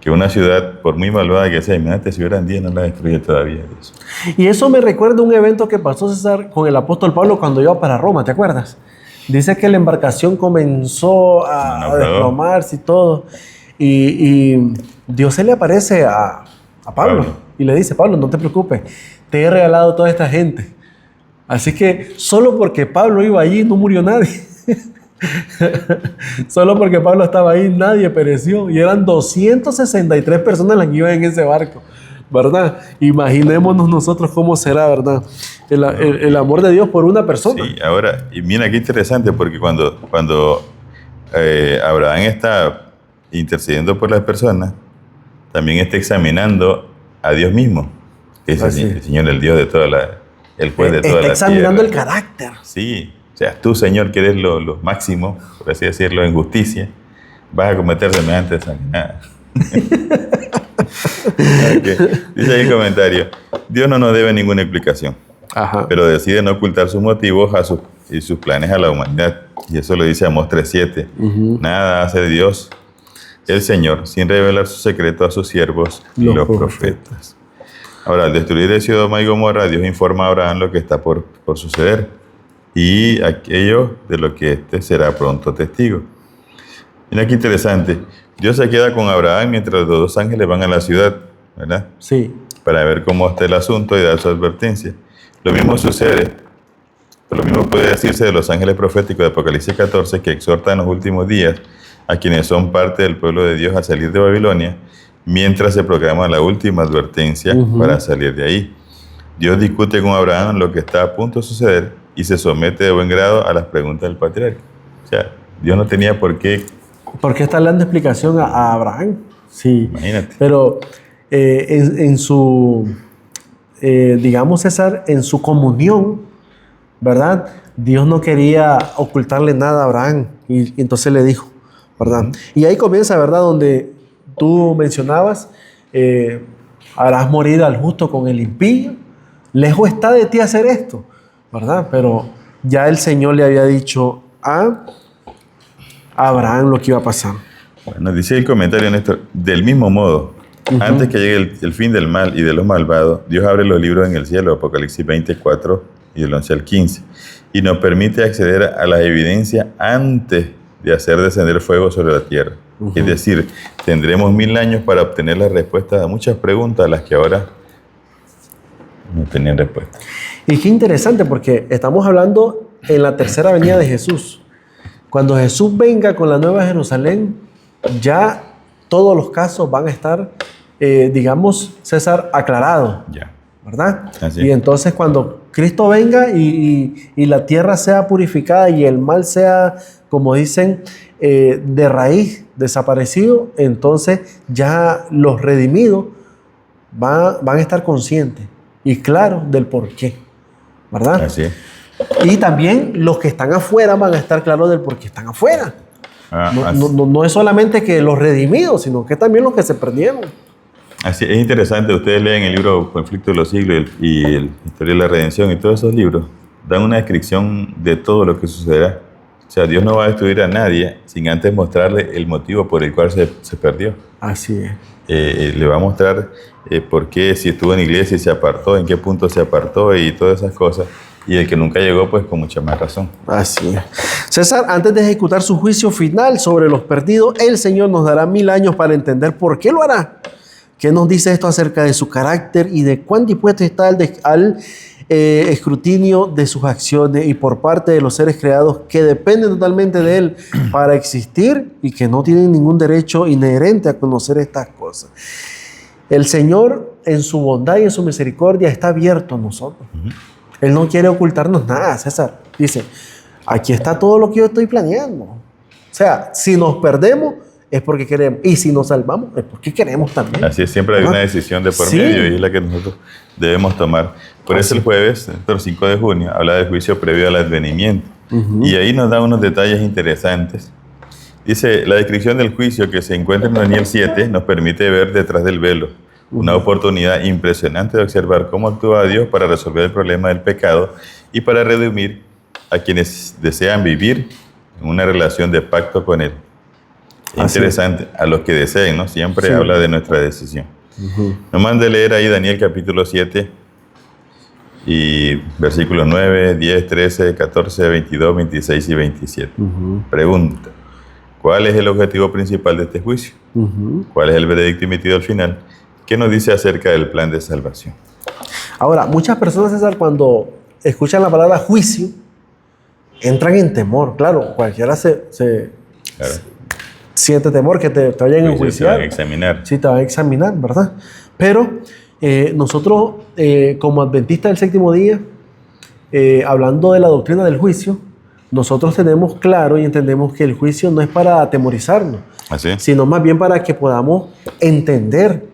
Speaker 3: que una ciudad, por muy malvada que sea, imagínate si hubieran 10, no la destruye todavía Dios.
Speaker 2: Y eso me recuerda un evento que pasó, César, con el apóstol Pablo cuando iba para Roma, ¿te acuerdas? Dice que la embarcación comenzó a desplomarse y todo. Y Dios se le aparece a Pablo y le dice, Pablo, no te preocupes, te he regalado toda esta gente. Así que solo porque Pablo iba allí no murió nadie. Solo porque Pablo estaba ahí nadie pereció. Y eran 263 personas las que iban en ese barco, ¿verdad? Imaginémonos nosotros cómo será, ¿verdad? El amor de Dios por una persona.
Speaker 3: Sí, ahora, y mira qué interesante, porque cuando Abraham está intercediendo por las personas, también está examinando a Dios mismo. Es el Señor, el Dios de toda el juez de toda la tierra. Está
Speaker 2: examinando el carácter.
Speaker 3: Sí, o sea, tú, Señor, que eres lo máximo, por así decirlo, en justicia, vas a cometer semejante sanidad. Dice ahí el comentario, Dios no nos debe ninguna explicación, pero decide no ocultar sus motivos y sus planes a la humanidad. Y eso lo dice Amós 3:7. Nada hace Dios, el Señor, sin revelar su secreto a sus siervos, los profetas. Ahora, al destruir el Sodoma y Gomorra, Dios informa a Abraham lo que está por suceder y aquello de lo que éste será pronto testigo. Mira qué interesante. Dios se queda con Abraham mientras los dos ángeles van a la ciudad, ¿verdad?
Speaker 2: Sí.
Speaker 3: Para ver cómo está el asunto y dar su advertencia. Lo mismo sucede, lo mismo puede decirse de los ángeles proféticos de Apocalipsis 14, que exhortan en los últimos días a quienes son parte del pueblo de Dios a salir de Babilonia, mientras se proclama la última advertencia para salir de ahí. Dios discute con Abraham lo que está a punto de suceder y se somete de buen grado a las preguntas del patriarca. O sea, Dios no tenía por qué...
Speaker 2: ¿Por qué está dando explicación a Abraham? Sí.
Speaker 3: Imagínate.
Speaker 2: Pero en su, digamos, César, en su comunión, ¿verdad? Dios no quería ocultarle nada a Abraham y entonces le dijo, ¿verdad? Y ahí comienza, ¿verdad? Donde tú mencionabas, harás morir al justo con el impío. Lejos está de ti hacer esto, ¿verdad? Pero ya el Señor le había dicho a Abraham lo que iba a pasar.
Speaker 3: Bueno, dice el comentario, Néstor, del mismo modo, antes que llegue el fin del mal y de los malvados, Dios abre los libros en el cielo, Apocalipsis 24 y del 11 al 15, y nos permite acceder a la evidencia antes de hacer descender fuego sobre la tierra. Es decir, tendremos 1000 años para obtener la respuesta a muchas preguntas a las que ahora no tenían respuesta.
Speaker 2: Y qué interesante, porque estamos hablando en la tercera venida de Jesús. Cuando Jesús venga con la Nueva Jerusalén, ya todos los casos van a estar, digamos, César, aclarados. Ya. ¿Verdad? Así. Y entonces cuando Cristo venga y la tierra sea purificada y el mal sea, como dicen, de raíz desaparecido, entonces ya los redimidos van a estar conscientes y claros del porqué, ¿verdad?
Speaker 3: Así es.
Speaker 2: Y también los que están afuera van a estar claros del por qué están afuera. No es solamente que los redimidos, sino que también los que se perdieron.
Speaker 3: Así es interesante. Ustedes leen el libro Conflicto de los Siglos y el Historia de la Redención y todos esos libros dan una descripción de todo lo que sucederá. O sea, Dios no va a destruir a nadie sin antes mostrarle el motivo por el cual se perdió.
Speaker 2: Así es.
Speaker 3: Le va a mostrar por qué, si estuvo en iglesia y se apartó, en qué punto se apartó y todas esas cosas. Y el que nunca llegó, pues con mucha más razón.
Speaker 2: Así es. César, antes de ejecutar su juicio final sobre los perdidos, el Señor nos dará 1000 años para entender por qué lo hará. ¿Qué nos dice esto acerca de su carácter y de cuán dispuesto está al escrutinio de sus acciones y por parte de los seres creados que dependen totalmente de Él para existir y que no tienen ningún derecho inherente a conocer estas cosas. El Señor, en su bondad y en su misericordia, está abierto a nosotros. Él no quiere ocultarnos nada, César. Dice, aquí está todo lo que yo estoy planeando. O sea, si nos perdemos, es porque queremos. Y si nos salvamos, es porque queremos también.
Speaker 3: Así es, siempre hay una decisión de por medio y es la que nosotros debemos tomar. Por eso el jueves, el 5 de junio, habla del juicio previo al advenimiento. Y ahí nos da unos detalles interesantes. Dice, la descripción del juicio que se encuentra en Daniel 7 nos permite ver detrás del velo una oportunidad impresionante de observar cómo actúa Dios para resolver el problema del pecado y para redimir a quienes desean vivir en una relación de pacto con Él. Interesante, a los que deseen, ¿no? Siempre habla de nuestra decisión. Nos manda a leer ahí Daniel capítulo 7 y versículos 9, 10, 13, 14, 22, 26 y 27. Pregunta, ¿cuál es el objetivo principal de este juicio? ¿Cuál es el veredicto emitido al final? ¿Qué nos dice acerca del plan de salvación?
Speaker 2: Ahora, muchas personas, César, cuando escuchan la palabra juicio, entran en temor. Claro, cualquiera se siente temor que te vayan a enjuiciar.
Speaker 3: Te van a examinar.
Speaker 2: Sí, te van a examinar, ¿verdad? Pero nosotros, como adventistas del séptimo día, hablando de la doctrina del juicio, nosotros tenemos claro y entendemos que el juicio no es para atemorizarnos, sino más bien para que podamos entender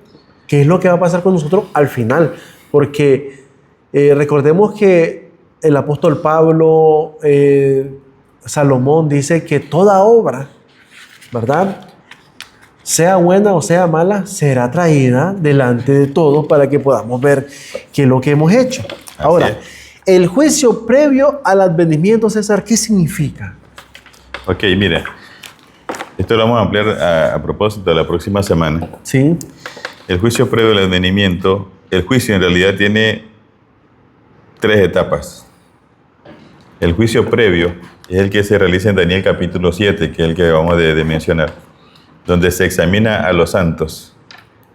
Speaker 2: qué es lo que va a pasar con nosotros al final. Porque recordemos que el apóstol Pablo, Salomón, dice que toda obra, ¿verdad?, sea buena o sea mala, será traída delante de todos para que podamos ver qué es lo que hemos hecho. Ahora, el juicio previo al advenimiento, César, ¿qué significa?
Speaker 3: Ok, mira, esto lo vamos a ampliar a propósito de la próxima semana.
Speaker 2: Sí.
Speaker 3: El juicio previo al advenimiento, el juicio en realidad tiene 3 etapas. El juicio previo es el que se realiza en Daniel capítulo 7, que es el que vamos de mencionar, donde se examina a los santos,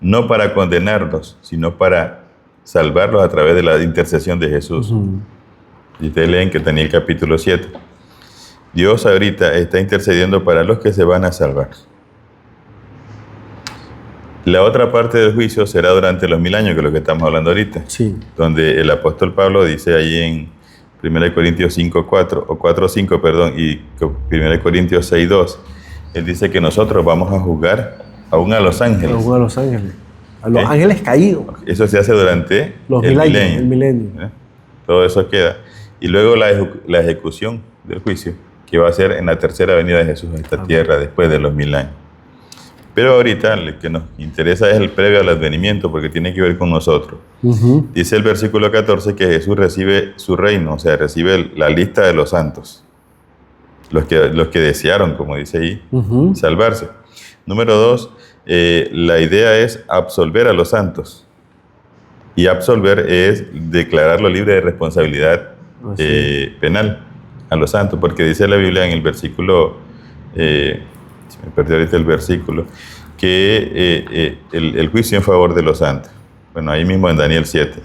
Speaker 3: no para condenarlos, sino para salvarlos a través de la intercesión de Jesús. Y ustedes leen que Daniel capítulo 7. Dios ahorita está intercediendo para los que se van a salvar. La otra parte del juicio será durante los 1000 años, que es lo que estamos hablando ahorita.
Speaker 2: Sí.
Speaker 3: Donde el apóstol Pablo dice ahí en 1 Corintios 5:4, o 4:5, perdón, y 1 Corintios 6:2, él dice que nosotros vamos a juzgar aún a los ángeles.
Speaker 2: Aún a los ángeles. A los ángeles caídos.
Speaker 3: Eso se hace durante
Speaker 2: los
Speaker 3: el
Speaker 2: 1000 años. El milenio.
Speaker 3: Todo eso queda. Y luego la ejecución del juicio, que va a ser en la tercera venida de Jesús a esta tierra después de los 1000 años. Pero ahorita lo que nos interesa es el previo al advenimiento, porque tiene que ver con nosotros. Dice el versículo 14 que Jesús recibe su reino, o sea, recibe la lista de los santos, los que desearon, como dice ahí, salvarse. Número 2, la idea es absolver a los santos. Y absolver es declararlo libre de responsabilidad penal a los santos, porque dice la Biblia en el versículo... me perdí ahorita el versículo, que el juicio en favor de los santos. Bueno, ahí mismo en Daniel 7.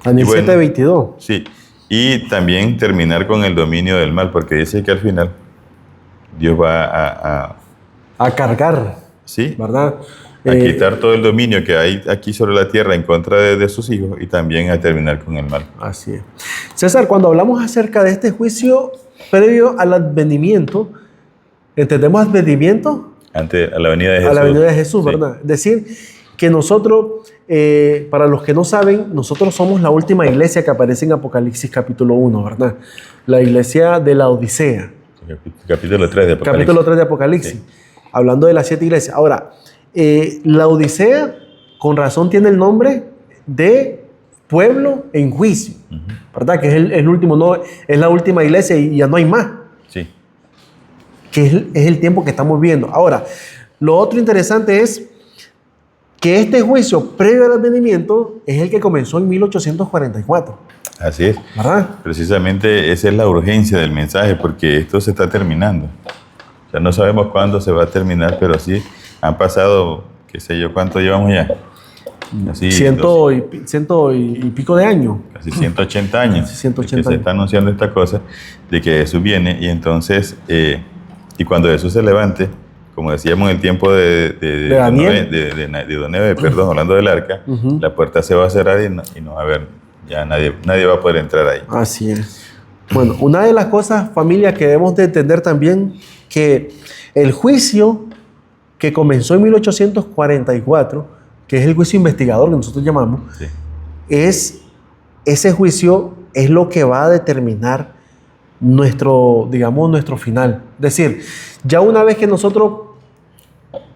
Speaker 2: Daniel 7:22.
Speaker 3: Sí, y también terminar con el dominio del mal, porque dice que al final Dios va
Speaker 2: a cargar,
Speaker 3: ¿sí?,
Speaker 2: ¿verdad?,
Speaker 3: a quitar todo el dominio que hay aquí sobre la tierra en contra de sus hijos y también a terminar con el mal.
Speaker 2: Así es. César, cuando hablamos acerca de este juicio previo al advenimiento, ¿entendemos advenimiento?
Speaker 3: A la venida de Jesús.
Speaker 2: A la venida de Jesús, sí, ¿verdad? Es decir, que nosotros, para los que no saben, nosotros somos la última iglesia que aparece en Apocalipsis capítulo 1, ¿verdad? La iglesia de la Odisea.
Speaker 3: Capítulo 3 de Apocalipsis.
Speaker 2: Capítulo 3 de Apocalipsis. Sí. Hablando de las 7 iglesias. Ahora, la Odisea, con razón, tiene el nombre de pueblo en juicio, ¿verdad? Que es el último, no, es la última iglesia y ya no hay más.
Speaker 3: Sí.
Speaker 2: Que es el tiempo que estamos viendo. Ahora, lo otro interesante es que este juicio previo al advenimiento es el que comenzó en 1844.
Speaker 3: Así es.
Speaker 2: ¿Verdad?
Speaker 3: Precisamente esa es la urgencia del mensaje, porque esto se está terminando. O sea, no sabemos cuándo se va a terminar, pero sí han pasado, qué sé yo, ¿cuánto llevamos ya? Así,
Speaker 2: ciento y pico de años.
Speaker 3: casi 180 años.
Speaker 2: 180
Speaker 3: que se
Speaker 2: años.
Speaker 3: está anunciando esta cosa de que Jesús viene y entonces, y cuando Jesús se levante, como decíamos en el tiempo de
Speaker 2: Daniel.
Speaker 3: Don Neve, perdón, hablando del arca,
Speaker 2: Ujú.
Speaker 3: la puerta se va a cerrar y no va a haber, ya nadie va a poder entrar ahí.
Speaker 2: Así es. Bueno, una de las cosas, familia, que debemos de entender también, que el juicio que comenzó en 1844, que es el juicio investigador que nosotros llamamos,
Speaker 3: Sí.
Speaker 2: ese juicio es lo que va a determinar nuestro final. Es decir, ya una vez que nosotros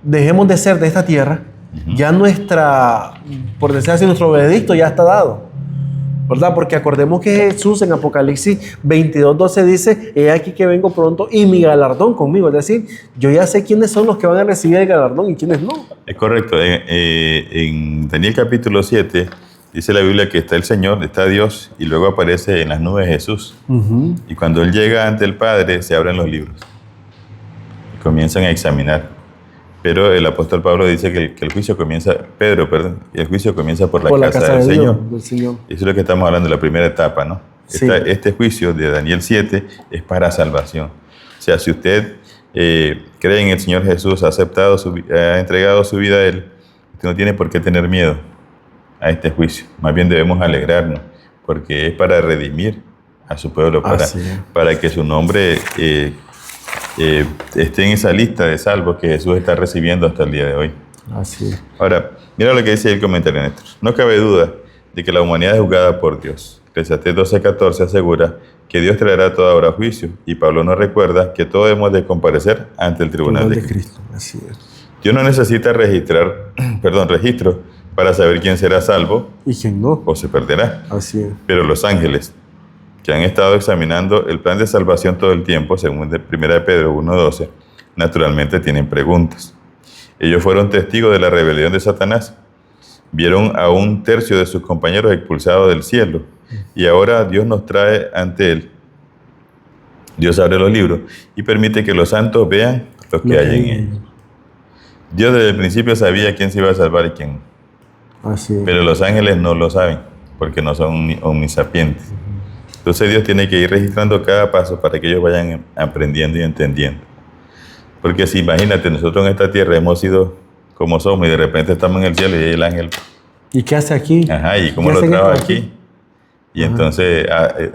Speaker 2: dejemos de ser de esta tierra, ya por decir así, nuestro veredicto ya está dado, ¿verdad? Porque acordemos que Jesús en Apocalipsis 22:12 dice: he aquí que vengo pronto y mi galardón conmigo. Es decir, yo ya sé quiénes son los que van a recibir el galardón y quiénes no.
Speaker 3: Es correcto. En Daniel capítulo 7 dice la Biblia que está el Señor, está Dios, y luego aparece en las nubes Jesús.
Speaker 2: Uh-huh.
Speaker 3: Y cuando Él llega ante el Padre, se abren los libros y comienzan a examinar. Pero el apóstol Pablo dice que el juicio comienza, el juicio comienza por la casa del Señor.
Speaker 2: Del Señor.
Speaker 3: Eso es lo que estamos hablando de la primera etapa, ¿no?
Speaker 2: Sí.
Speaker 3: Este juicio de Daniel 7 es para salvación. O sea, si usted cree en el Señor Jesús, ha entregado su vida a Él, usted no tiene por qué tener miedo a este juicio. Más bien debemos alegrarnos, porque es para redimir a su pueblo, para que su nombre esté en esa lista de salvos que Jesús está recibiendo hasta el día de hoy.
Speaker 2: Así es.
Speaker 3: Ahora, mira lo que dice el comentario, Néstor. No cabe duda de que la humanidad es juzgada por Dios. Eclesiastés 12:14 asegura que Dios traerá toda obra a juicio, y Pablo nos recuerda que todos hemos de comparecer ante el tribunal de Cristo.
Speaker 2: Así es.
Speaker 3: Dios no necesita registro para saber quién será salvo
Speaker 2: Y quién no.
Speaker 3: o se perderá.
Speaker 2: Así es.
Speaker 3: Pero los ángeles, que han estado examinando el plan de salvación todo el tiempo, según 1 Pedro 1:12, naturalmente tienen preguntas. Ellos fueron testigos de la rebelión de Satanás. Vieron a un tercio de sus compañeros expulsados del cielo. Y ahora Dios nos trae ante Él. Dios abre los libros y permite que los santos vean lo que hay en ellos. Dios desde el principio sabía quién se iba a salvar y quién no.
Speaker 2: Así es.
Speaker 3: Pero los ángeles no lo saben, porque no son omnisapientes. Entonces Dios tiene que ir registrando cada paso para que ellos vayan aprendiendo y entendiendo. Porque si imagínate, nosotros en esta tierra hemos sido como somos y de repente estamos en el cielo y hay el ángel.
Speaker 2: ¿Y qué hace aquí?
Speaker 3: Ajá, ¿y cómo
Speaker 2: ¿Qué
Speaker 3: lo
Speaker 2: hacen
Speaker 3: trajo
Speaker 2: estos
Speaker 3: aquí? Y entonces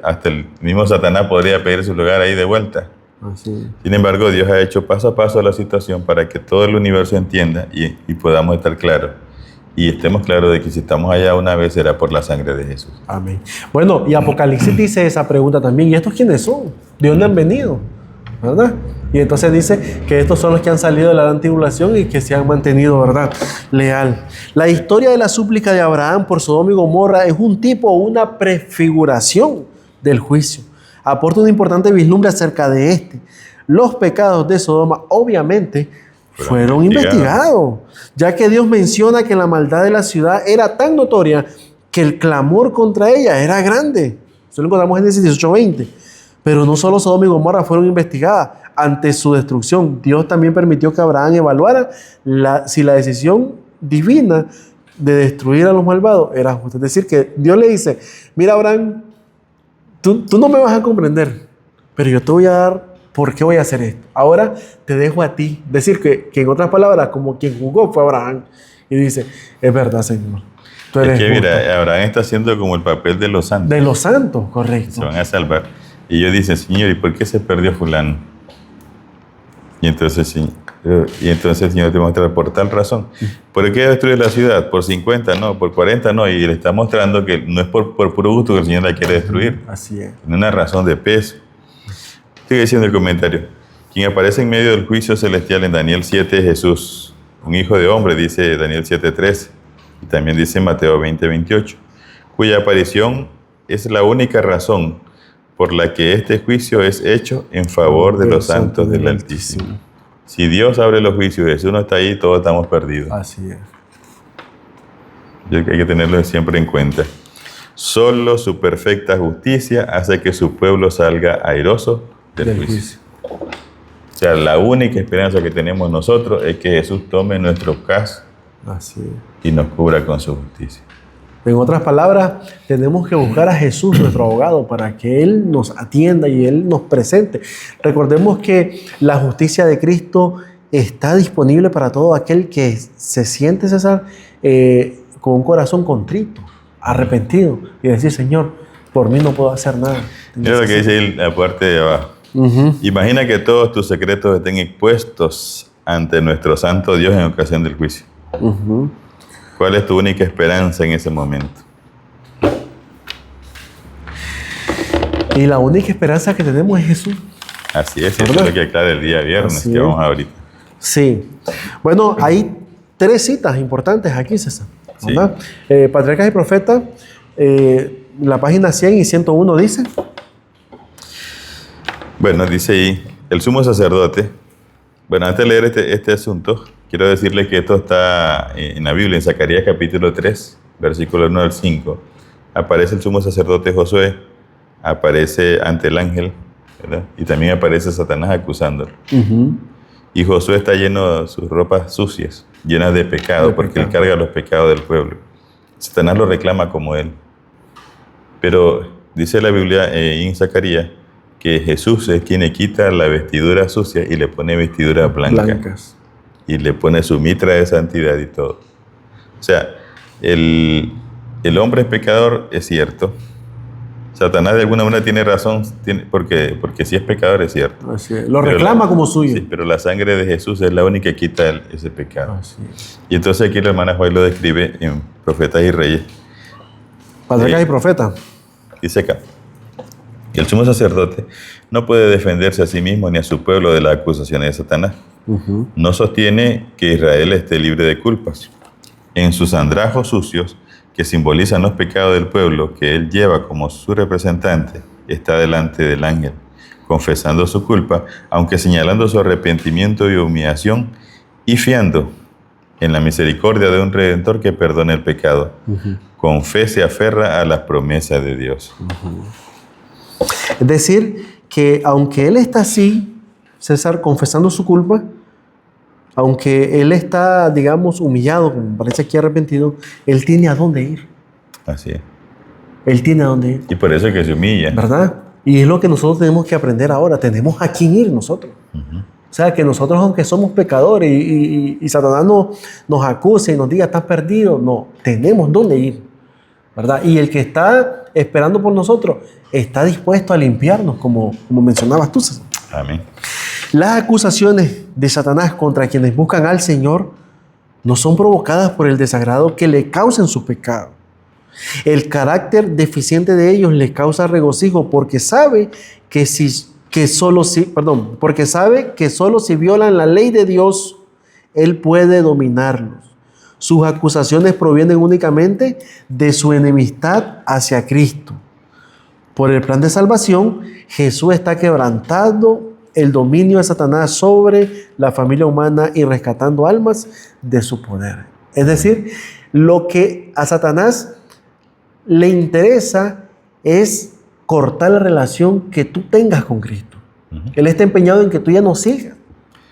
Speaker 3: hasta el mismo Satanás podría pedir su lugar ahí de vuelta.
Speaker 2: Así es.
Speaker 3: Sin embargo, Dios ha hecho paso a paso la situación para que todo el universo entienda y podamos estar claros. Y estemos claros de que si estamos allá una vez será por la sangre de Jesús.
Speaker 2: Amén. Bueno, y Apocalipsis dice esa pregunta también. ¿Y estos quiénes son? ¿De dónde han venido? ¿Verdad? Y entonces dice que estos son los que han salido de la gran tribulación y que se han mantenido, ¿verdad?, leal. La historia de la súplica de Abraham por Sodoma y Gomorra es un tipo, una prefiguración del juicio. Aporta un importante vislumbre acerca de este. Los pecados de Sodoma, obviamente, fueron investigados, ya que Dios menciona que la maldad de la ciudad era tan notoria que el clamor contra ella era grande. Eso lo encontramos en Génesis 18:20. Pero no solo Sodoma y Gomorra fueron investigadas. Ante su destrucción, Dios también permitió que Abraham evaluara si la decisión divina de destruir a los malvados era justa. Es decir, que Dios le dice: mira, Abraham, tú no me vas a comprender, pero yo te voy a dar por qué voy a hacer esto. Ahora te dejo a ti. Es decir, que en otras palabras, como quien jugó fue Abraham. Y dice: es verdad, Señor. Tú eres
Speaker 3: es que
Speaker 2: justo.
Speaker 3: mira, Abraham está haciendo como el papel de los santos.
Speaker 2: De los santos, correcto.
Speaker 3: Se van a salvar. Y ellos dicen: Señor, ¿y por qué se perdió fulano? Y entonces el Señor te muestra: por tal razón. ¿Por qué destruye la ciudad? Por 50 no, por 40 no. Y le está mostrando que no es por puro gusto que el Señor la quiere destruir.
Speaker 2: Así es.
Speaker 3: Tiene una razón de peso. Sigue diciendo el comentario: quien aparece en medio del juicio celestial en Daniel 7 es Jesús, un hijo de hombre, dice Daniel 7:13. Y también dice Mateo 20:28, cuya aparición es la única razón por la que este juicio es hecho en favor de los santos del Altísimo. Si Dios abre los juicios y Jesús no está ahí, todos estamos perdidos.
Speaker 2: Así es.
Speaker 3: Y hay que tenerlo siempre en cuenta. Solo su perfecta justicia hace que su pueblo salga airoso del juicio. O sea, la única esperanza que tenemos nosotros es que Jesús tome nuestro caso
Speaker 2: Así es.
Speaker 3: y nos cubra con su justicia.
Speaker 2: En otras palabras, tenemos que buscar a Jesús, nuestro abogado, para que Él nos atienda y Él nos presente. Recordemos que la justicia de Cristo está disponible para todo aquel que se siente, César, con un corazón contrito, arrepentido, y decir, Señor, por mí no puedo hacer nada.
Speaker 3: Mira lo que dice ahí la parte de abajo. Imagina que todos tus secretos estén expuestos ante nuestro santo Dios en ocasión del juicio. ¿Cuál es tu única esperanza en ese momento?
Speaker 2: Y la única esperanza que tenemos es Jesús.
Speaker 3: Así es, eso es lo que aclara el día viernes,
Speaker 2: Así
Speaker 3: que
Speaker 2: es.
Speaker 3: vamos ahorita.
Speaker 2: Sí. Bueno, hay 3 citas importantes aquí, César, ¿verdad? Patriarcas y Profetas, la página 100 y 101 dice.
Speaker 3: Bueno, dice ahí, el sumo sacerdote. Bueno, antes de leer este asunto, quiero decirles que esto está en la Biblia, en Zacarías capítulo 3, versículo 1 al 5. Aparece el sumo sacerdote Josué, aparece ante el ángel, ¿verdad? Y también aparece Satanás acusándolo. Y Josué está lleno de sus ropas sucias, llenas de pecado, porque él carga los pecados del pueblo. Satanás lo reclama como él. Pero dice la Biblia en Zacarías que Jesús es quien le quita la vestidura sucia y le pone vestidura blanca. Y le pone su mitra de santidad y todo. O sea, el hombre es pecador, es cierto. Satanás de alguna manera tiene razón, porque sí es pecador, es cierto.
Speaker 2: Así es. Lo reclama como suyo.
Speaker 3: Sí, pero la sangre de Jesús es la única que quita ese pecado.
Speaker 2: Así es.
Speaker 3: Y entonces aquí la hermana Juárez lo describe en Profetas y Reyes.
Speaker 2: Patriarcas y Profetas.
Speaker 3: Dice acá, el sumo sacerdote no puede defenderse a sí mismo ni a su pueblo de las acusaciones de Satanás. No sostiene que Israel esté libre de culpas. En sus andrajos sucios, que simbolizan los pecados del pueblo que él lleva como su representante, está delante del ángel, confesando su culpa, aunque señalando su arrepentimiento y humillación, y fiando en la misericordia de un Redentor que perdona el pecado. Con fe se aferra a las promesas de Dios.
Speaker 2: Es decir, que aunque él está así, César, confesando su culpa, aunque él está, digamos, humillado, como parece aquí arrepentido, él tiene a dónde ir.
Speaker 3: Así es.
Speaker 2: Él tiene a dónde ir.
Speaker 3: Y por eso es que se humilla.
Speaker 2: ¿Verdad? Y es lo que nosotros tenemos que aprender ahora. Tenemos a quién ir nosotros. O sea, que nosotros, aunque somos pecadores y Satanás nos acuse y nos diga, estás perdido, no, tenemos dónde ir. ¿Verdad? Y el que está esperando por nosotros está dispuesto a limpiarnos, como mencionabas tú, César.
Speaker 3: Amén.
Speaker 2: Las acusaciones de Satanás contra quienes buscan al Señor no son provocadas por el desagrado que le causen sus pecados. El carácter deficiente de ellos les causa regocijo porque sabe que solo si violan la ley de Dios, Él puede dominarlos. Sus acusaciones provienen únicamente de su enemistad hacia Cristo. Por el plan de salvación, Jesús está quebrantando el dominio de Satanás sobre la familia humana y rescatando almas de su poder. Es decir, lo que a Satanás le interesa es cortar la relación que tú tengas con Cristo. Él está empeñado en que tú ya no sigas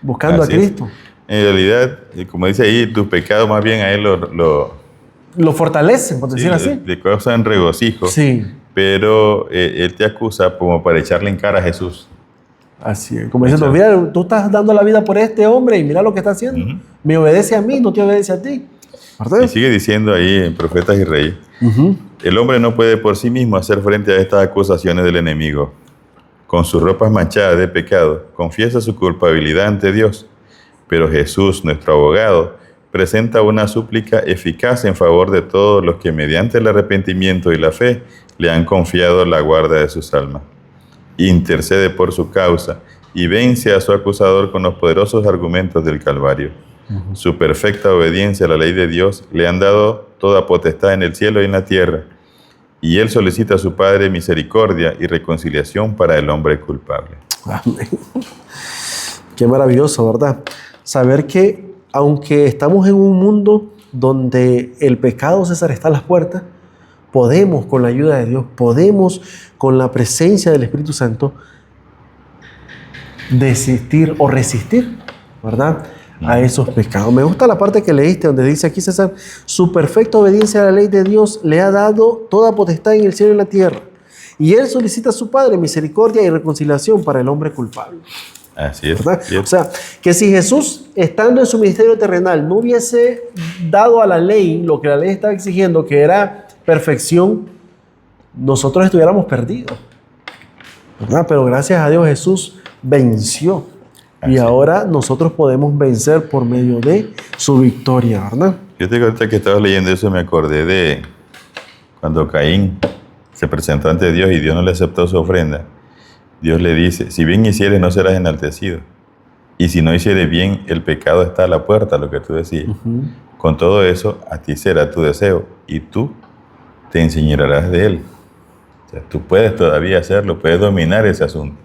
Speaker 2: buscando
Speaker 3: Así
Speaker 2: a Cristo.
Speaker 3: En realidad, como dice ahí, tus pecados más bien a él
Speaker 2: Lo fortalecen, por decir así.
Speaker 3: le causan regocijo.
Speaker 2: Sí.
Speaker 3: Pero él te acusa como para echarle en cara a Jesús.
Speaker 2: Así es. Como diciendo, mira, tú estás dando la vida por este hombre y mira lo que está haciendo. Me obedece a mí, no te obedece a ti. ¿Verdad?
Speaker 3: Y sigue diciendo ahí en Profetas y Reyes, el hombre no puede por sí mismo hacer frente a estas acusaciones del enemigo. Con sus ropas manchadas de pecado, confiesa su culpabilidad ante Dios. Pero Jesús, nuestro abogado, presenta una súplica eficaz en favor de todos los que mediante el arrepentimiento y la fe le han confiado la guarda de sus almas. Intercede por su causa y vence a su acusador con los poderosos argumentos del Calvario. Su perfecta obediencia a la ley de Dios le han dado toda potestad en el cielo y en la tierra, y él solicita a su Padre misericordia y reconciliación para el hombre culpable.
Speaker 2: Amén. Qué maravilloso, ¿verdad? Saber que aunque estamos en un mundo donde el pecado, César, está a las puertas, podemos, con la ayuda de Dios, podemos, con la presencia del Espíritu Santo, desistir o resistir, ¿verdad?, a esos pecados. Me gusta la parte que leíste donde dice aquí, César, su perfecta obediencia a la ley de Dios le ha dado toda potestad en el cielo y en la tierra. Y él solicita a su Padre misericordia y reconciliación para el hombre culpable.
Speaker 3: Así es.
Speaker 2: ¿Verdad? O sea, que si Jesús, estando en su ministerio terrenal, no hubiese dado a la ley lo que la ley estaba exigiendo, que era perfección, nosotros estuviéramos perdidos. ¿Verdad? Pero gracias a Dios Jesús venció. Y ahora nosotros podemos vencer por medio de su victoria, ¿verdad?
Speaker 3: Yo te ahorita que estabas leyendo eso me acordé de cuando Caín se presentó ante Dios y Dios no le aceptó su ofrenda. Dios le dice, si bien hicieres no serás enaltecido. Y si no hicieres bien, el pecado está a la puerta, lo que tú decías. Con todo eso, a ti será tu deseo y tú te enseñarás de él. O sea, tú puedes todavía hacerlo, puedes dominar ese asunto.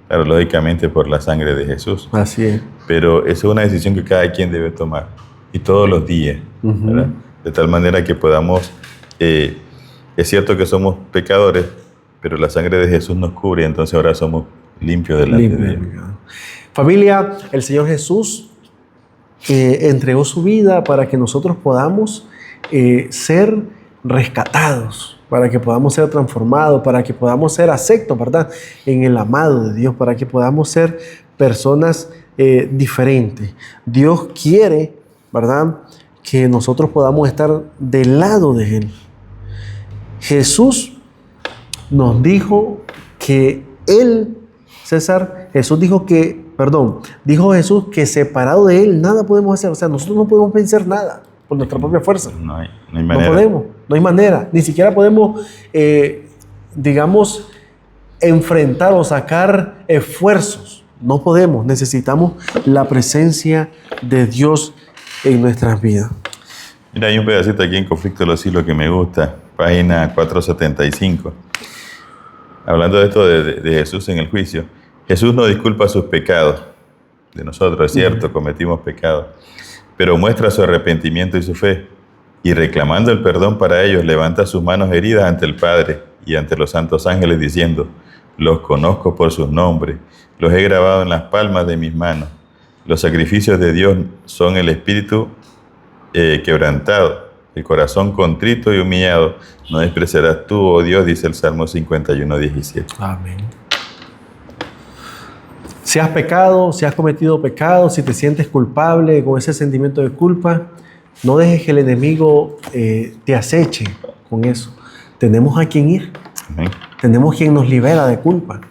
Speaker 3: Claro, lógicamente por la sangre de Jesús.
Speaker 2: Así es.
Speaker 3: Pero eso es una decisión que cada quien debe tomar. Y todos los días. ¿Verdad? De tal manera que podamos... es cierto que somos pecadores, pero la sangre de Jesús nos cubre y entonces ahora somos limpios delante de Dios.
Speaker 2: Familia, el Señor Jesús entregó su vida para que nosotros podamos ser rescatados, para que podamos ser transformados, para que podamos ser aceptos, ¿verdad?, en el amado de Dios, para que podamos ser personas diferentes. Dios quiere, ¿verdad?, que nosotros podamos estar del lado de Él. Jesús nos dijo que Él, César, dijo Jesús que separado de Él nada podemos hacer. O sea, nosotros no podemos vencer nada por nuestra propia fuerza.
Speaker 3: No hay manera.
Speaker 2: No podemos, no hay manera. Ni siquiera podemos, enfrentar o sacar esfuerzos. No podemos. Necesitamos la presencia de Dios en nuestras vidas.
Speaker 3: Mira, hay un pedacito aquí en Conflicto de los Siglos que me gusta, página 475. Hablando de esto de Jesús en el juicio, Jesús no disculpa sus pecados. De nosotros, es cierto, cometimos pecados, pero muestra su arrepentimiento y su fe, y reclamando el perdón para ellos, levanta sus manos heridas ante el Padre y ante los santos ángeles, diciendo, los conozco por sus nombres, los he grabado en las palmas de mis manos. Los sacrificios de Dios son el espíritu quebrantado, el corazón contrito y humillado. No despreciarás tú, oh Dios, dice el Salmo 51, 17.
Speaker 2: Amén. Si has pecado, si has cometido pecado, si te sientes culpable con ese sentimiento de culpa, no dejes que el enemigo te aceche con eso. Tenemos a quien ir.
Speaker 3: Amén.
Speaker 2: Tenemos quien nos libera de culpa.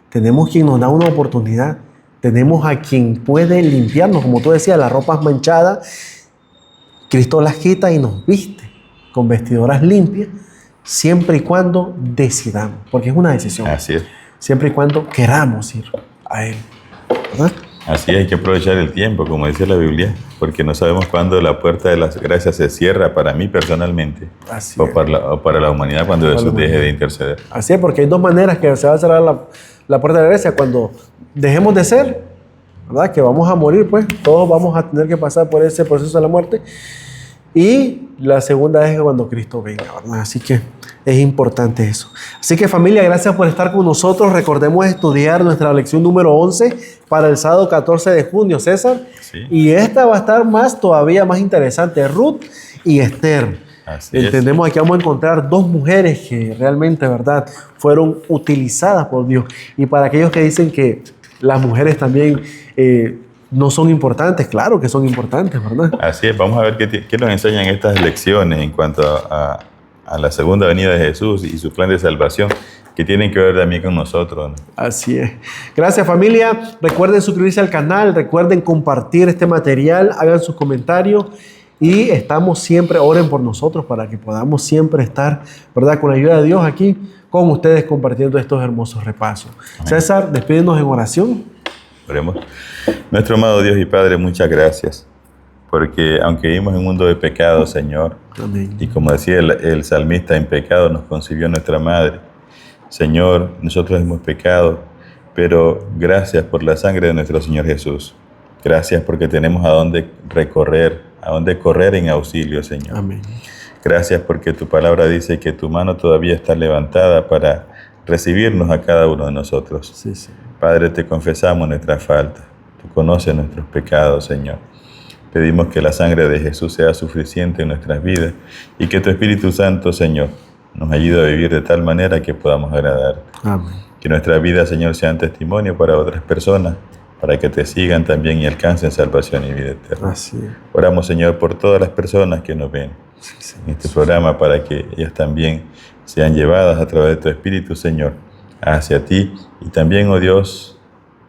Speaker 2: Tenemos quien nos da una oportunidad. Tenemos a quien puede limpiarnos, como tú decías, las ropas manchadas. Cristo las quita y nos viste con vestiduras limpias, siempre y cuando decidamos, porque es una decisión.
Speaker 3: Así es.
Speaker 2: Siempre y cuando queramos ir a Él, ¿verdad?
Speaker 3: Así hay que aprovechar el tiempo, como dice la Biblia, porque no sabemos cuándo la puerta de las gracias se cierra para mí personalmente, o para la humanidad cuando Jesús deje de interceder.
Speaker 2: Así es, porque hay dos maneras que se va a cerrar la puerta de la gracia. Cuando dejemos de ser, ¿verdad?, que vamos a morir, pues todos vamos a tener que pasar por ese proceso de la muerte. Y la segunda es cuando Cristo venga, ¿verdad? Así que es importante eso. Así que, familia, gracias por estar con nosotros. Recordemos estudiar nuestra lección número 11 para el sábado 14 de junio, César. Sí. Y esta va a estar todavía más interesante, Ruth y Esther. Entendemos aquí vamos a encontrar dos mujeres que realmente, ¿verdad?, fueron utilizadas por Dios. Y para aquellos que dicen que las mujeres también no son importantes, claro que son importantes, ¿verdad? Así es,
Speaker 3: vamos a ver qué nos enseñan estas lecciones en cuanto a la segunda venida de Jesús y su plan de salvación, que tienen que ver también con nosotros, ¿no?
Speaker 2: Así es. Gracias, familia. Recuerden suscribirse al canal, recuerden compartir este material, hagan sus comentarios y estamos siempre, oren por nosotros para que podamos siempre estar, ¿verdad?, con la ayuda de Dios aquí con ustedes compartiendo estos hermosos repasos. Amén. César, despídenos en oración.
Speaker 3: Oremos. Nuestro amado Dios y Padre, muchas gracias, porque aunque vivimos en un mundo de pecado, Señor, amén, y como decía el salmista, en pecado nos concibió nuestra madre. Señor, nosotros hemos pecado, pero gracias por la sangre de nuestro Señor Jesús. Gracias porque tenemos a dónde recorrer, a dónde correr en auxilio, Señor. Amén. Gracias porque tu palabra dice que tu mano todavía está levantada para recibirnos a cada uno de nosotros. Sí, sí. Padre, te confesamos nuestra falta. Tú conoces nuestros pecados, Señor. Pedimos que la sangre de Jesús sea suficiente en nuestras vidas y que tu Espíritu Santo, Señor, nos ayude a vivir de tal manera que podamos agradarte.
Speaker 2: Amén.
Speaker 3: Que nuestras vidas, Señor, sean testimonio para otras personas, para que te sigan también y alcancen salvación y vida eterna.
Speaker 2: Así es.
Speaker 3: Oramos, Señor, por todas las personas que nos ven en este programa, para que ellas también sean llevadas a través de tu Espíritu, Señor, hacia ti. Y también, oh Dios,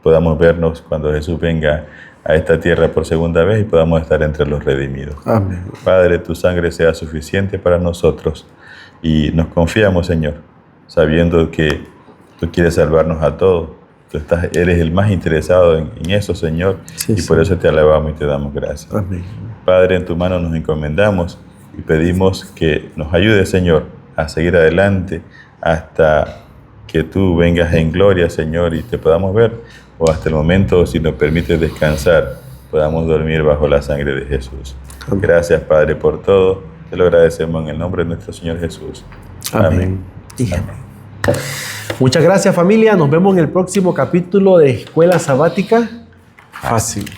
Speaker 3: podamos vernos cuando Jesús venga a esta tierra por segunda vez y podamos estar entre los redimidos.
Speaker 2: Amén.
Speaker 3: Padre, tu sangre sea suficiente para nosotros y nos confiamos, Señor, sabiendo que tú quieres salvarnos a todos. Tú eres el más interesado en eso, Señor,
Speaker 2: Sí,
Speaker 3: y por eso te alabamos y te damos gracias.
Speaker 2: Amén.
Speaker 3: Padre, en tu mano nos encomendamos y pedimos que nos ayude, Señor, a seguir adelante hasta que tú vengas en gloria, Señor, y te podamos ver, o hasta el momento, si nos permites descansar, podamos dormir bajo la sangre de Jesús.
Speaker 2: Amén.
Speaker 3: Gracias, Padre, por todo. Te lo agradecemos en el nombre de nuestro Señor Jesús.
Speaker 2: Amén. Muchas gracias, familia. Nos vemos en el próximo capítulo de Escuela Sabática Fácil.